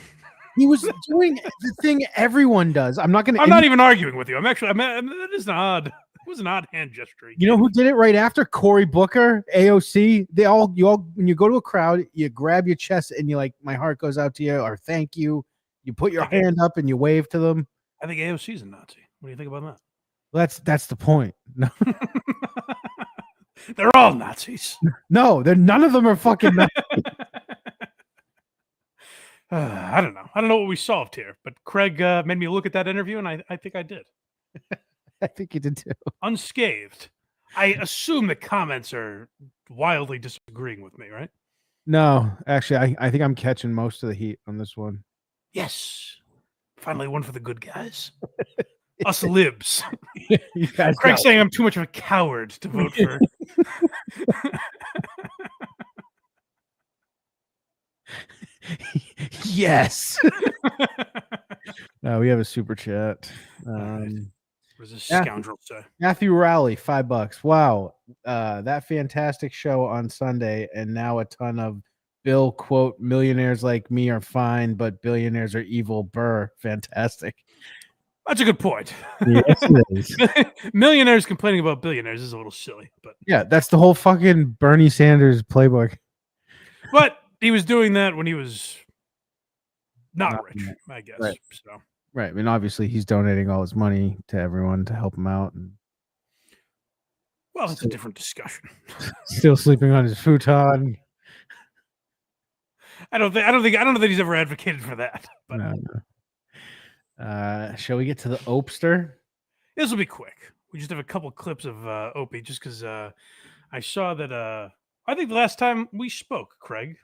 He was doing the thing everyone does. I'm not even arguing with you. That is an odd. It was an odd hand gesture. You know who did it right after? Cory Booker, AOC. You all, when you go to a crowd, you grab your chest and you like, my heart goes out to you, or thank you. You put your hand up and you wave to them. I think AOC's a Nazi. What do you think about that? Well, that's the point. No, they're all Nazis. No, none of them are fucking Nazis. I don't know. I don't know what we solved here, but Craig made me look at that interview, and I think I did. I think you did too. Unscathed. I assume the comments are wildly disagreeing with me, right? No, actually, I think I'm catching most of the heat on this one. Yes. Finally one for the good guys. Us libs. You guys Craig's saying I'm too much of a coward to vote for. Yes. No, we have a super chat. What does this scoundrel say? Matthew Rowley, $5. Wow. That fantastic show on Sunday, and now a ton of Bill quote, millionaires like me are fine, but billionaires are evil. Burr, fantastic. That's a good point. Yes, it is. Millionaires complaining about billionaires is a little silly, but Yeah, that's the whole fucking Bernie Sanders playbook. But he was doing that when he was not rich, I guess. Right. So Right. I mean, obviously he's donating all his money to everyone to help him out, and well, it's a different discussion. still sleeping on his futon. I don't think he's ever advocated for that. But No. Shall we get to the Opster? This will be quick. We just have a couple clips of Opie, just because I saw that. I think the last time we spoke, Craig,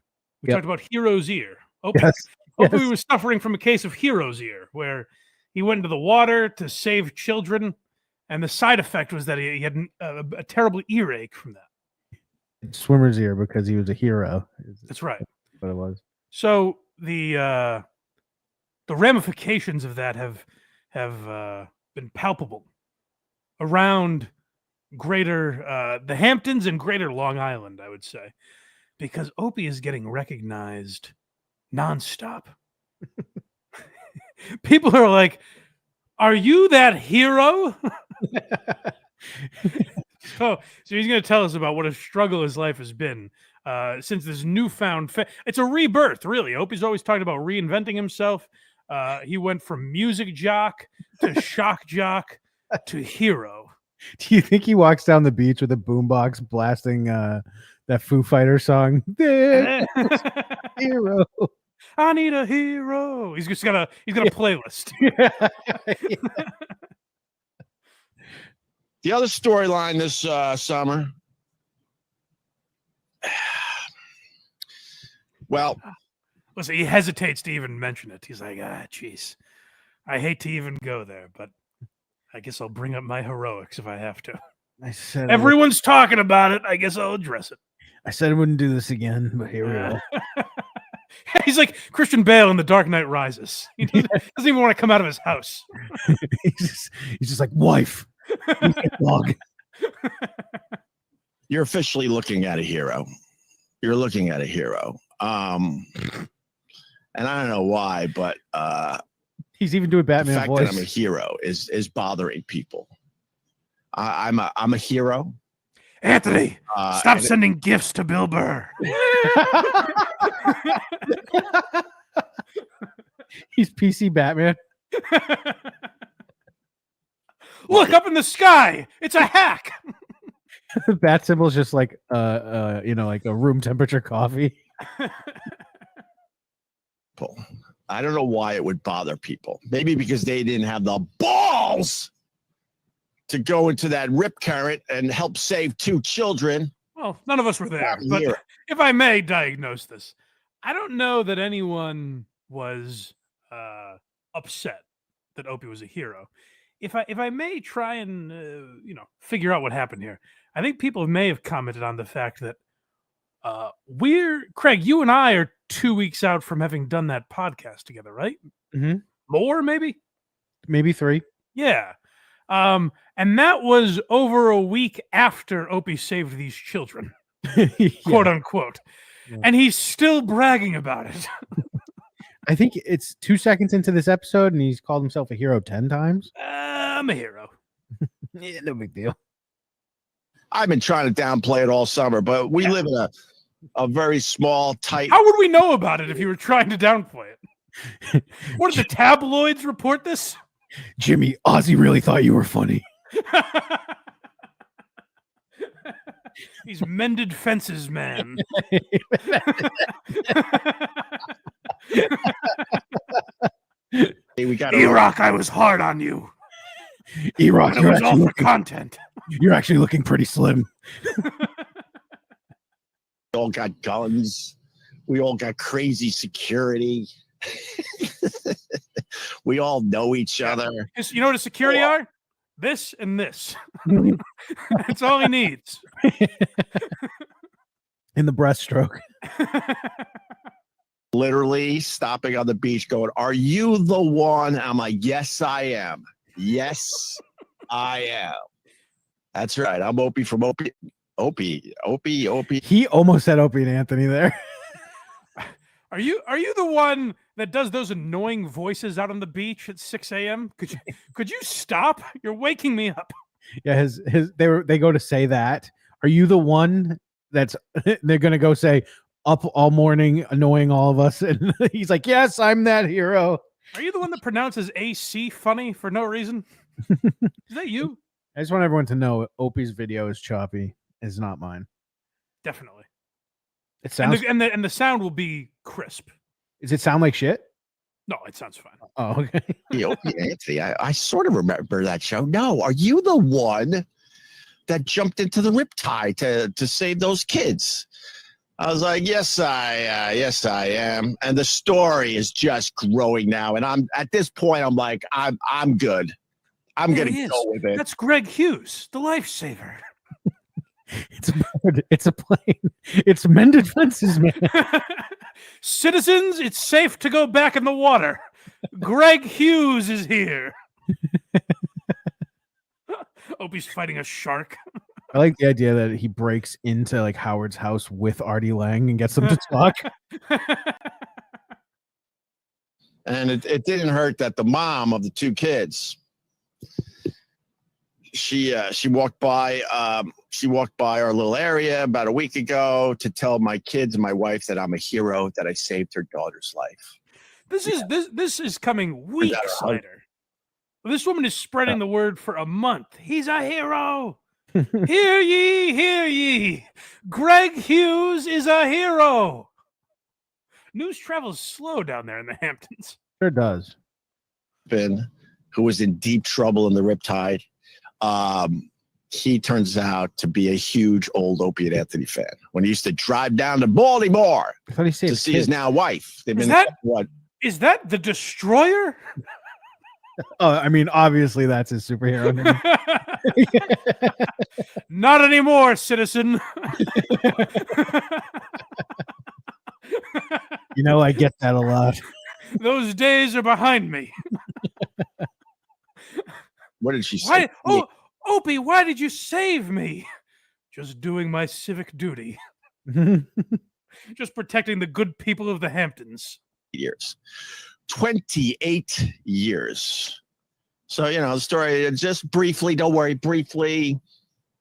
we Yep. talked about Hero's Ear. Opie, Yes. Opie Yes. was suffering from a case of Hero's Ear, where he went into the water to save children, and the side effect was that he had a terrible earache from that. Swimmer's ear because he was a hero. That's right. What it was. So the ramifications of that have been palpable around greater the Hamptons and greater Long Island, I would say, because Opie is getting recognized nonstop. People are like, "Are you that hero?" So he's going to tell us about what a struggle his life has been since this newfound. It's a rebirth, really. Opie's always talked about reinventing himself. He went from music jock to shock jock to hero. Do you think he walks down the beach with a boombox blasting that Foo Fighter song? Hero. I need a hero. He's got a playlist. The other storyline this summer. Well, listen, he hesitates to even mention it. He's like, jeez, I hate to even go there, but I guess I'll bring up my heroics if I have to. I said everyone's talking about it. I guess I'll address it. I said I wouldn't do this again, but here we go. He's like Christian Bale in The Dark Knight Rises. He doesn't even want to come out of his house. he's just like, wife. Dog. You're officially looking at a hero. You're looking at a hero. And I don't know why, but he's even doing Batman the fact voice. that I'm a hero is bothering people. I'm a hero. Anthony, stop sending gifts to Bill Burr. He's PC Batman. Look up in the sky. It's a hack. The bat symbol is just like like a room temperature coffee. I don't know why it would bother people. Maybe because they didn't have the balls to go into that rip current and help save 2 children. Well, none of us were there. But if I may diagnose this, I don't know that anyone was upset that Opie was a hero. If I may try and figure out what happened here, I think people may have commented on the fact that Craig, you and I are 2 weeks out from having done that podcast together, right? Mm-hmm. More, maybe 3. Yeah. And that was over a week after Opie saved these children, quote unquote. Yeah. And he's still bragging about it. I think it's 2 seconds into this episode, and he's called himself a hero 10 times. I'm a hero. Yeah, no big deal. I've been trying to downplay it all summer, but we live in a very small, tight. How would we know about it if you were trying to downplay it? What did the tabloids report this? Jimmy, Ozzy really thought you were funny. He's mended fences, man. Hey, we got E-Rock, I was hard on you. E-Rock, it was all for content. You're actually looking pretty slim. We all got guns. We all got crazy security. We all know each other. You know what a security are? This and this. That's all he needs. In the breaststroke. Literally stopping on the beach going, "Are you the one?" I'm like, "Yes, I am. Yes, I am." That's right. I'm Opie from Opie. He almost said Opie and Anthony there. Are you the one that does those annoying voices out on the beach at 6 a.m.? Could you stop? You're waking me up. Yeah, they go to say that. Are you the one that's they're gonna go say up all morning annoying all of us? And he's like, yes, I'm that hero. Are you the one that pronounces AC funny for no reason? Is that you? I just want everyone to know Opie's video is choppy. It's not mine. Definitely. It sounds and the sound will be crisp. Does it sound like shit? No, it sounds fine. Oh, okay. Anthony, I sort of remember that show. No, are you the one that jumped into the riptide to save those kids? I was like, yes, I am. And the story is just growing now. And I'm at this point, I'm like, I'm good. I'm There gonna he go is. with it. That's Greg Hughes, the lifesaver. It's a bird. It's a plane. It's mended fences, man. Citizens, it's safe to go back in the water. Greg Hughes is here. Opie's fighting a shark. I like the idea that he breaks into like Howard's house with Artie Lang and gets them to talk. And it didn't hurt that the mom of the two kids, she walked by our little area about a week ago to tell my kids and my wife that I'm a hero, that I saved her daughter's life. This is coming weeks later. This woman is spreading the word for a month. He's a hero. Hear ye, hear ye. Greg Hughes is a hero. News travels slow down there in the Hamptons. Sure does. Who was in deep trouble in the riptide. He turns out to be a huge old Opie and Anthony fan. When he used to drive down to Baltimore to see his now wife. They've been what? Is that the Destroyer? Oh, I mean, obviously that's his superhero name. Not anymore, citizen. You know, I get that a lot. Those days are behind me. What did she say? Opie, why did you save me? Just doing my civic duty. Just protecting the good people of the Hamptons. Years. 28 years. So, the story, just briefly, don't worry, briefly.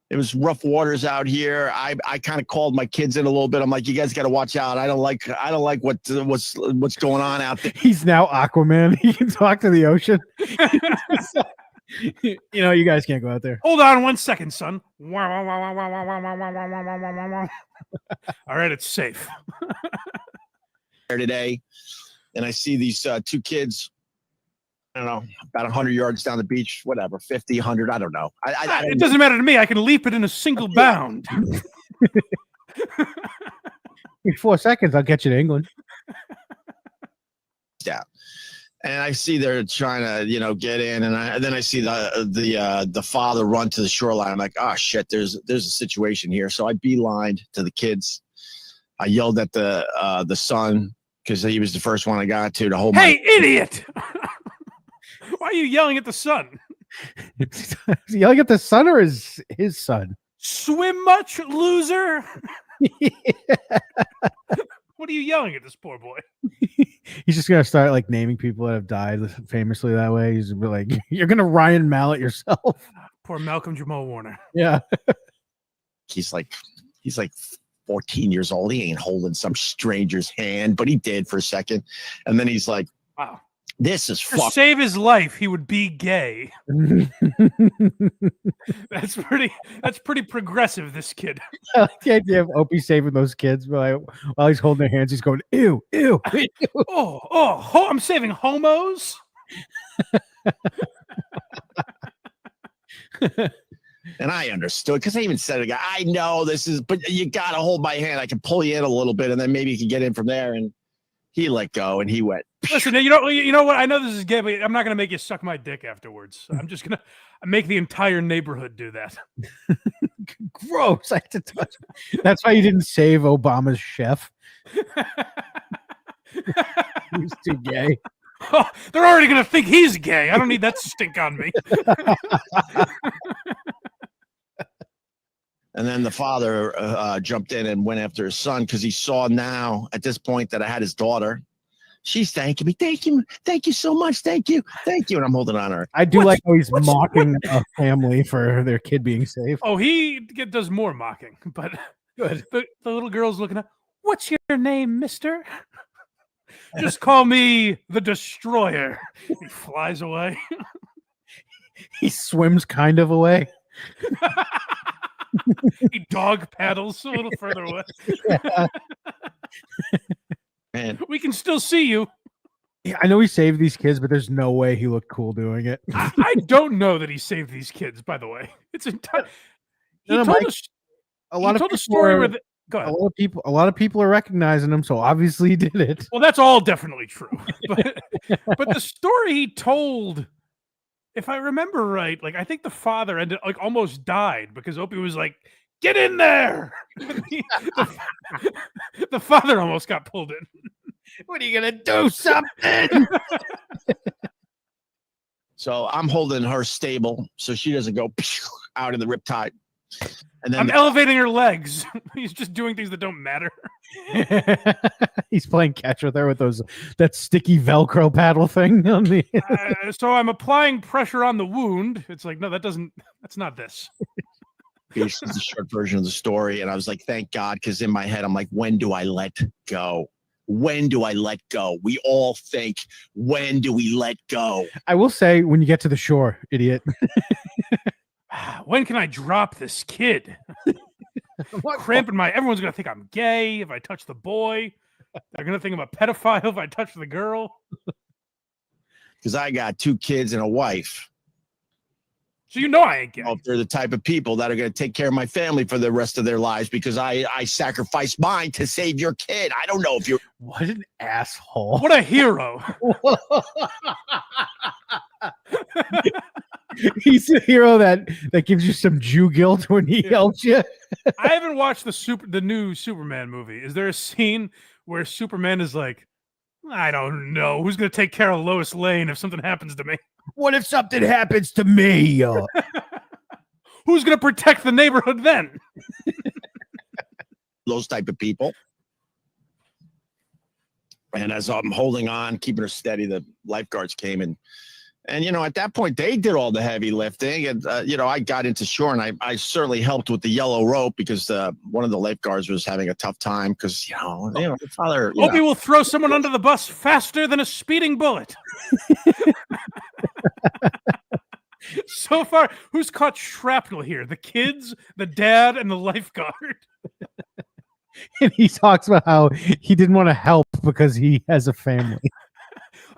It was rough waters out here. I kind of called my kids in a little bit. I'm like, you guys got to watch out. I don't like what's going on out there. He's now Aquaman. He can talk to the ocean. You guys can't go out there. Hold on 1 second, son. All right, it's safe. Today, and I see these two kids, I don't know, about 100 yards down the beach, whatever, 50, 100, I don't know. It doesn't matter to me. I can leap it in a single bound. In 4 seconds, I'll get you to England. Yeah. And I see they're trying to, get in, and then I see the father run to the shoreline. I'm like, oh shit, there's a situation here. So I beelined to the kids. I yelled at the son because he was the first one I got to hold. Hey, idiot! Why are you yelling at the son? Is he yelling at the son or his son? Swim much, loser? What are you yelling at this poor boy? He's just gonna start like naming people that have died famously that way. He's gonna be like, "You're gonna Ryan Mallett yourself." Poor Malcolm Jamal Warner. Yeah. He's like 14 years old. He ain't holding some stranger's hand, but he did for a second, and then he's like, "Wow, this is to fuck." save his life, he would be gay. That's pretty progressive, this kid. I like the idea of Opie saving those kids while he's holding their hands. He's going, ew, ew, ew. I'm saving homos. And I understood because I even said to the guy, I know this is, but you got to hold my hand. I can pull you in a little bit, and then maybe you can get in from there. And he let go, and he went. Listen, you know what? I know this is gay, but I'm not going to make you suck my dick afterwards. I'm just going to make the entire neighborhood do that. Gross. I had to touch. That's why you didn't save Obama's chef. He was too gay. Oh, they're already going to think he's gay. I don't need that stink on me. And then the father jumped in and went after his son because he saw now at this point that I had his daughter. She's thanking me. Thank you so much. Thank you. And I'm holding on her. I do like how he's mocking a family for their kid being safe. Oh, he does more mocking, but good. The little girl's looking up. What's your name, mister? Just call me the Destroyer. He flies away. He swims kind of away. He dog paddles a little further away. Man, we can still see you. I know he saved these kids, but there's no way he looked cool doing it. I don't know that he saved these kids. By the way, it's entire. He No, told Mike, us. a lot He of told a people story are, where. Go ahead. a lot of people are recognizing him, so obviously he did it. Well, that's all definitely true. But the story he told, if I remember right, like I think the father ended like almost died because Opie was like, "Get in there!" the father almost got pulled in. What are you gonna do? Something? So I'm holding her stable so she doesn't go out in the riptide. And then I'm elevating her legs. He's just doing things that don't matter. He's playing catch with her with that sticky Velcro paddle thing on the. So I'm applying pressure on the wound. It's like, no, that's not this. this is the short version of the story. And I was like, thank God, because in my head, I'm like, when do I let go? When do I let go? We all think, when do we let go? I will say, when you get to the shore, idiot. When can I drop this kid? Cramping everyone's gonna think I'm gay if I touch the boy. They're gonna think I'm a pedophile if I touch the girl. Because I got 2 kids and a wife. So you know I ain't gay. Well, they're the type of people that are going to take care of my family for the rest of their lives because I sacrificed mine to save your kid. I don't know if you're. What an asshole. What a hero. He's a hero that gives you some Jew guilt when he helps you. I haven't watched the new Superman movie. Is there a scene where Superman is like, I don't know, who's going to take care of Lois Lane if something happens to me? What if something happens to me? Who's going to protect the neighborhood then? Those type of people. And as I'm holding on, keeping her steady, the lifeguards came and at that point they did all the heavy lifting. And I got into shore and I certainly helped with the yellow rope because one of the lifeguards was having a tough time because the father. Opie will throw someone under the bus faster than a speeding bullet. So far, who's caught shrapnel here? The kids, the dad, and the lifeguard. And he talks about how he didn't want to help because he has a family.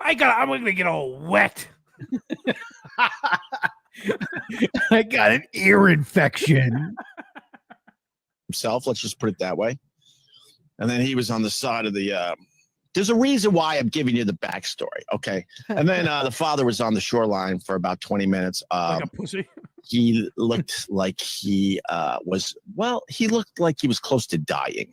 I'm gonna get all wet. I got an ear infection. Himself, let's just put it that way. And then he was on the side of the. There's a reason why I'm giving you the backstory, okay? And then the father was on the shoreline for about 20 minutes. Like a pussy. He looked like he he looked like he was close to dying.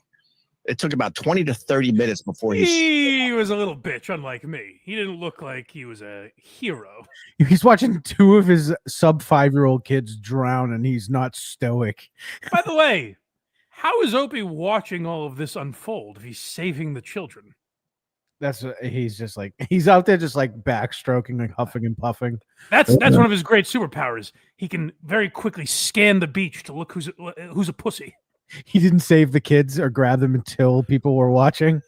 It took about 20 to 30 minutes before he was a little bitch, unlike me. He didn't look like he was a hero. He's watching 2 of his sub 5-year-old kids drown, and he's not stoic. By the way, how is Opie watching all of this unfold if he's saving the children? He's just like he's out there just like backstroking, like huffing and puffing. That's one of his great superpowers. He can very quickly scan the beach to look who's a pussy. He didn't save the kids or grab them until people were watching.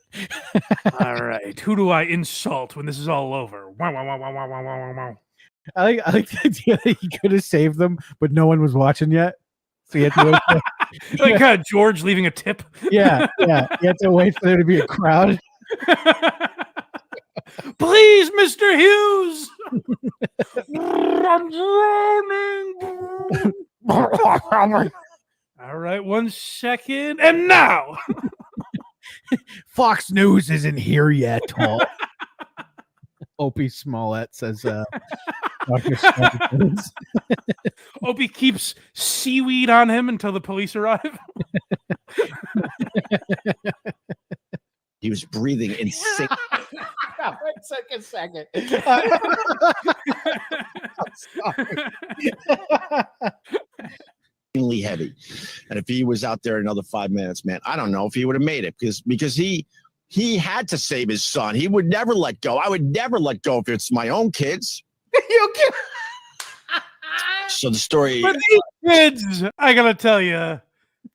All right, who do I insult when this is all over? Wow, wow, wow, wow, wow, wow, wow, wow. I like the idea that he could have saved them, but no one was watching yet. So he had to wait like George leaving a tip. Yeah. He had to wait for there to be a crowd. Please, Mr. Hughes. I'm drowning. All right, 1 second. And now. Fox News isn't here yet. Opie Smollett says Dr. Opie keeps seaweed on him until the police arrive. He was breathing in sync. Wait a second. Extremely heavy. And if he was out there another 5 minutes, man, I don't know if he would have made it because he had to save his son. He would never let go. I would never let go if it's my own kids. So the story. But these kids, I gotta tell you,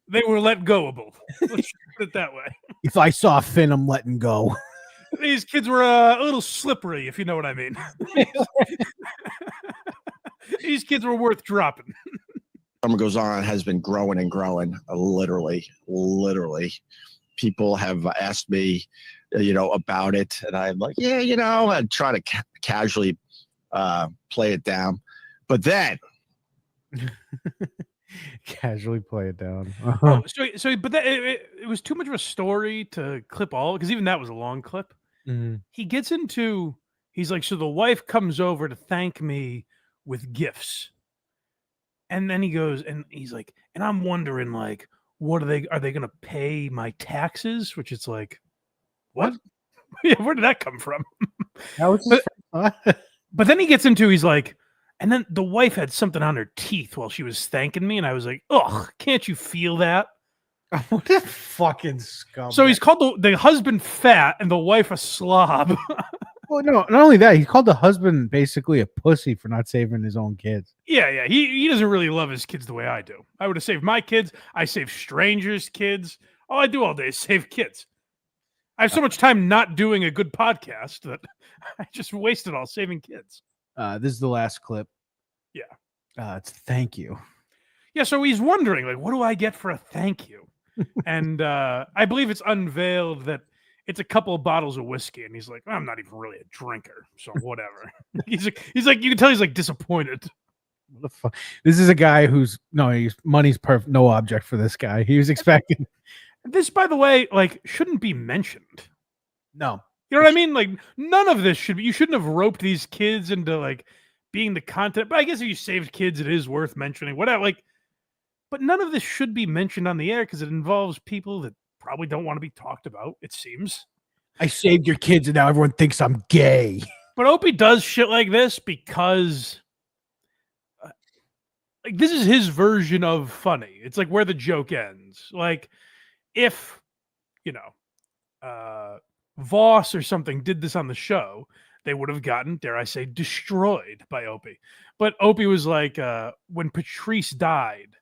they were let goable. Let's put it that way. If I saw Finn, I'm letting go. These kids were a little slippery, if you know what I mean. These kids were worth dropping. Summer goes on, has been growing and growing. Literally. People have asked me, about it. And I'm like, yeah, I'd try to casually play it down. But then Casually play it down. Oh, but it was too much of a story to clip all, because even that was a long clip. Mhm. He gets into, he's like, so the wife comes over to thank me with gifts. And then he goes, and he's like, and I'm wondering, like, are they going to pay my taxes? Which it's like, what? Yeah, where did that come from? That was But then he gets into, he's like, and then the wife had something on her teeth while she was thanking me. And I was like, ugh, can't you feel that? what a fucking scum. So he's called the husband fat and the wife a slob. Well, no, not only that, he called the husband basically a pussy for not saving his own kids. Yeah. He doesn't really love his kids the way I do. I would have saved my kids. I save strangers' kids. All I do all day is save kids. I have so much time not doing a good podcast that I just wasted all saving kids. This is the last clip. Yeah. It's thank you. Yeah, so he's wondering, like, what do I get for a thank you? And I believe it's unveiled that it's a couple of bottles of whiskey, and he's like, I'm not even really a drinker, so whatever. he's like, you can tell he's like disappointed. What the fuck? This is a guy who's money's perfect, no object for this guy. He was expecting this, by the way, like, shouldn't be mentioned. no. You know what I mean? Like, none of this should be. You shouldn't have roped these kids into like being the content. But I guess if you saved kids, it is worth mentioning. Whatever. Like, but none of this should be mentioned on the air because it involves people that probably don't want to be talked about, it seems. I saved your kids and now everyone thinks I'm gay. But Opie does shit like this because like this is his version of funny. It's like where the joke ends. Like if, Voss or something did this on the show, they would have gotten, dare I say, destroyed by Opie. But Opie was like, when Patrice died,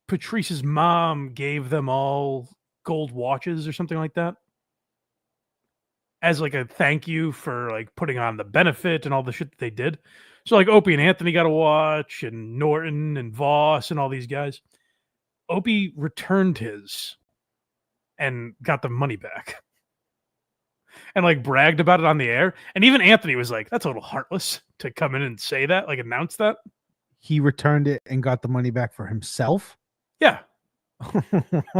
Patrice's mom gave them all gold watches or something like that as like a thank you for like putting on the benefit and all the shit that they did. So like Opie and Anthony got a watch, and Norton and Voss and all these guys. Opie returned his and got the money back and like bragged about it on the air. And even Anthony was like, that's a little heartless to come in and say that, like announce that. He returned it and got the money back for himself. Yeah.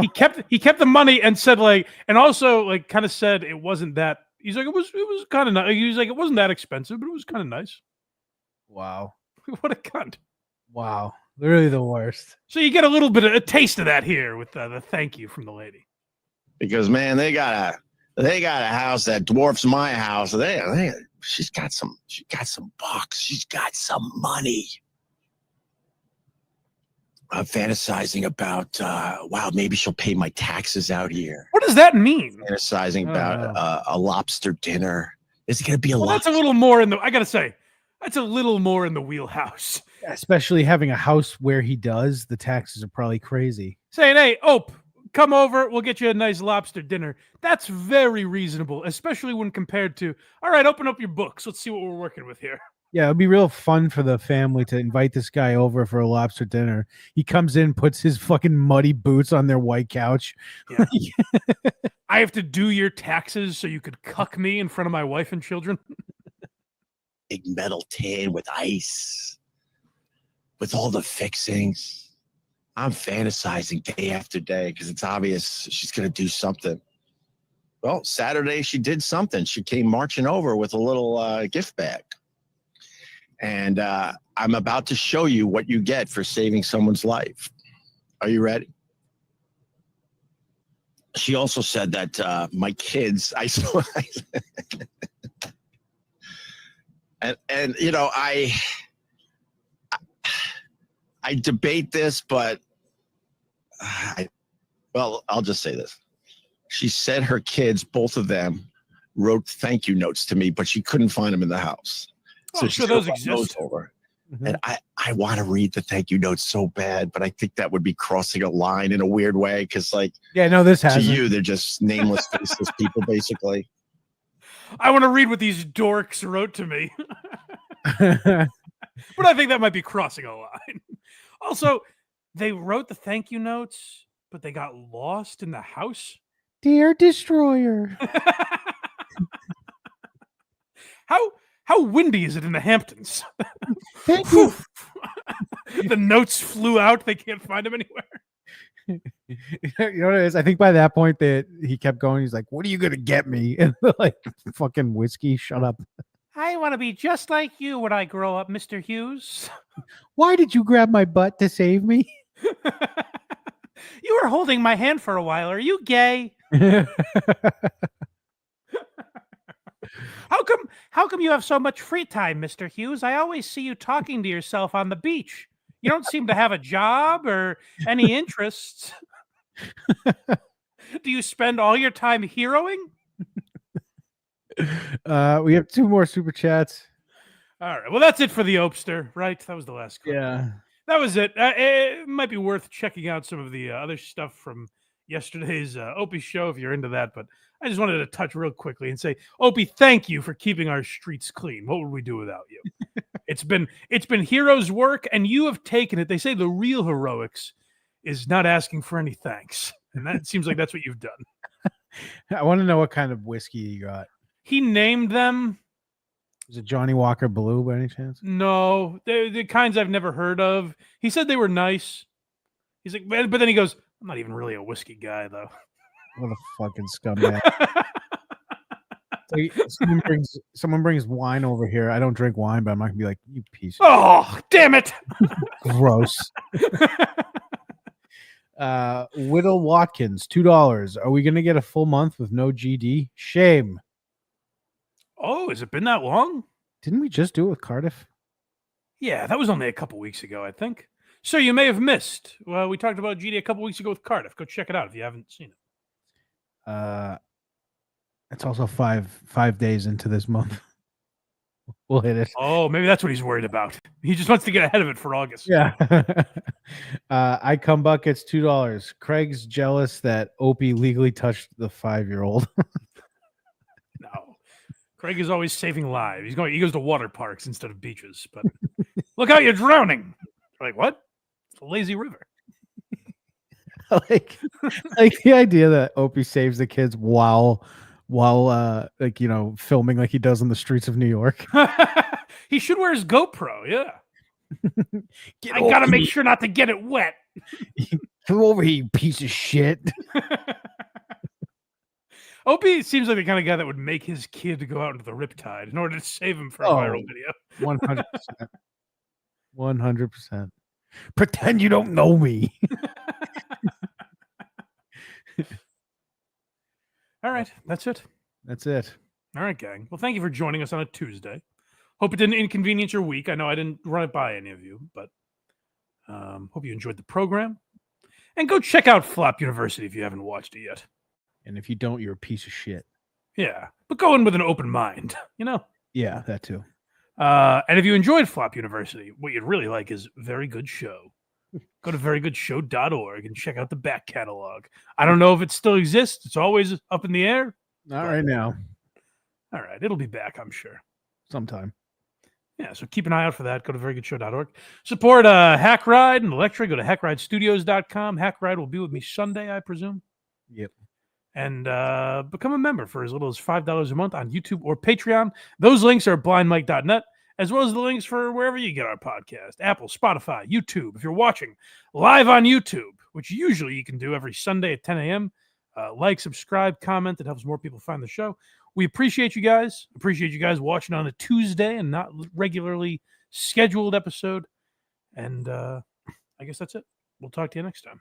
he kept the money and said like, and also like kind of said it wasn't that. He's like, it was kind of nice. He was like, it wasn't that expensive, but it was kind of nice. Wow. What a cunt. Wow. Literally the worst. So you get a little bit of a taste of that here with the thank you from the lady. Because man, they got a house that dwarfs my house. She's got some bucks. She's got some money. I'm fantasizing about wow, maybe she'll pay my taxes out here. What does that mean? Fantasizing about a lobster dinner. Is it going to be a lobster? That's a little more in the. I gotta say, that's a little more in the wheelhouse. Especially having a house where he does, the taxes are probably crazy. Saying, hey, Ope, come over. We'll get you a nice lobster dinner. That's very reasonable, especially when compared to, all right, open up your books. Let's see what we're working with here. Yeah, it'd be real fun for the family to invite this guy over for a lobster dinner. He comes in, puts his fucking muddy boots on their white couch. Yeah. I have to do your taxes so you could cuck me in front of my wife and children. Big metal tin with ice, with all the fixings. I'm fantasizing day after day because it's obvious she's going to do something. Well, Saturday she did something. She came marching over with a little gift bag. And I'm about to show you what you get for saving someone's life. Are you ready? She also said that my kids, and you know, I debate this, but I'll just say this. She said her kids, both of them, wrote thank you notes to me, but she couldn't find them in the house. So sure, those exist. Over. Mm-hmm. And I want to read the thank you notes so bad, but I think that would be crossing a line in a weird way because, like, yeah, no, this has to you, they're just nameless, faceless people, basically. I want to read what these dorks wrote to me. But I think that might be crossing a line. Also, they wrote the thank you notes, but they got lost in the house. Dear Destroyer. How windy is it in the Hamptons? Thank you. The notes flew out. They can't find them anywhere. You know what it is? I think by that point that he kept going. He's like, "What are you gonna get me?" And like, fucking whiskey. Shut up. I want to be just like you when I grow up, Mr. Hughes. Why did you grab my butt to save me? You were holding my hand for a while. Are you gay? How come you have so much free time, Mr. Hughes? I always see you talking to yourself on the beach. You don't seem to have a job or any interests. Do you spend all your time heroing? We have 2 more super chats. All right. Well, that's it for the Opester, right? That was the last clip. Yeah. That was it. It might be worth checking out some of the other stuff from yesterday's Opie show if you're into that. But I just wanted to touch real quickly and say, Opie, thank you for keeping our streets clean. What would we do without you? It's been heroes' work, and you have taken it. They say the real heroics is not asking for any thanks, and that seems like that's what you've done. I want to know what kind of whiskey you got. He named them. Is it Johnny Walker Blue by any chance? No, they're the kinds I've never heard of. He said they were nice. He's like, but then he goes, I'm not even really a whiskey guy, though. What a fucking scumbag. Like, someone brings wine over here. I don't drink wine, but I'm not gonna be like, you piece of Oh, damn it. gross. Whittle Watkins, $2. Are we gonna get a full month with no GD? Shame. Oh, has it been that long? Didn't we just do it with Cardiff? Yeah, that was only a couple weeks ago, I think. So you may have missed. Well, we talked about GD a couple weeks ago with Cardiff. Go check it out if you haven't seen it. It's also five days into this month. We'll hit it. Oh, maybe that's what he's worried about. He just wants to get ahead of it for August. Yeah. I come buckets $2. Craig's jealous that Opie legally touched the 5-year-old. No. Craig is always saving lives. He goes to water parks instead of beaches. But look out, you're drowning. Like, what? It's a lazy river. like the idea that Opie saves the kids while like, you know, filming like he does on the streets of New York. He should wear his GoPro, yeah. I gotta make sure not to get it wet. Come over here, you piece of shit. Opie seems like the kind of guy that would make his kid go out into the riptide in order to save him for a viral video. 100%. 100%. Pretend you don't know me. All right, that's it. That's it. All right, gang. Well, thank you for joining us on a Tuesday. Hope it didn't inconvenience your week. I know I didn't run it by any of you, but hope you enjoyed the program. And go check out Flop University if you haven't watched it yet. And if you don't, you're a piece of shit. Yeah, but go in with an open mind, you know? Yeah, that too. And if you enjoyed Flop University, what you'd really like is Very Good Show. Go to verygoodshow.org and check out the back catalog. I don't know if it still exists. It's always up in the air. Not right now. All right. It'll be back, I'm sure. Sometime. Yeah, so keep an eye out for that. Go to verygoodshow.org. Support Hack Ride and Electric. Go to hackridestudios.com. Hack Ride will be with me Sunday, I presume. Yep. And become a member for as little as $5 a month on YouTube or Patreon. Those links are blindmike.net, as well as the links for wherever you get our podcast. Apple, Spotify, YouTube. If you're watching live on YouTube, which usually you can do every Sunday at 10 a.m., like, subscribe, comment. It helps more people find the show. We appreciate you guys. Appreciate you guys watching on a Tuesday and not regularly scheduled episode. And I guess that's it. We'll talk to you next time.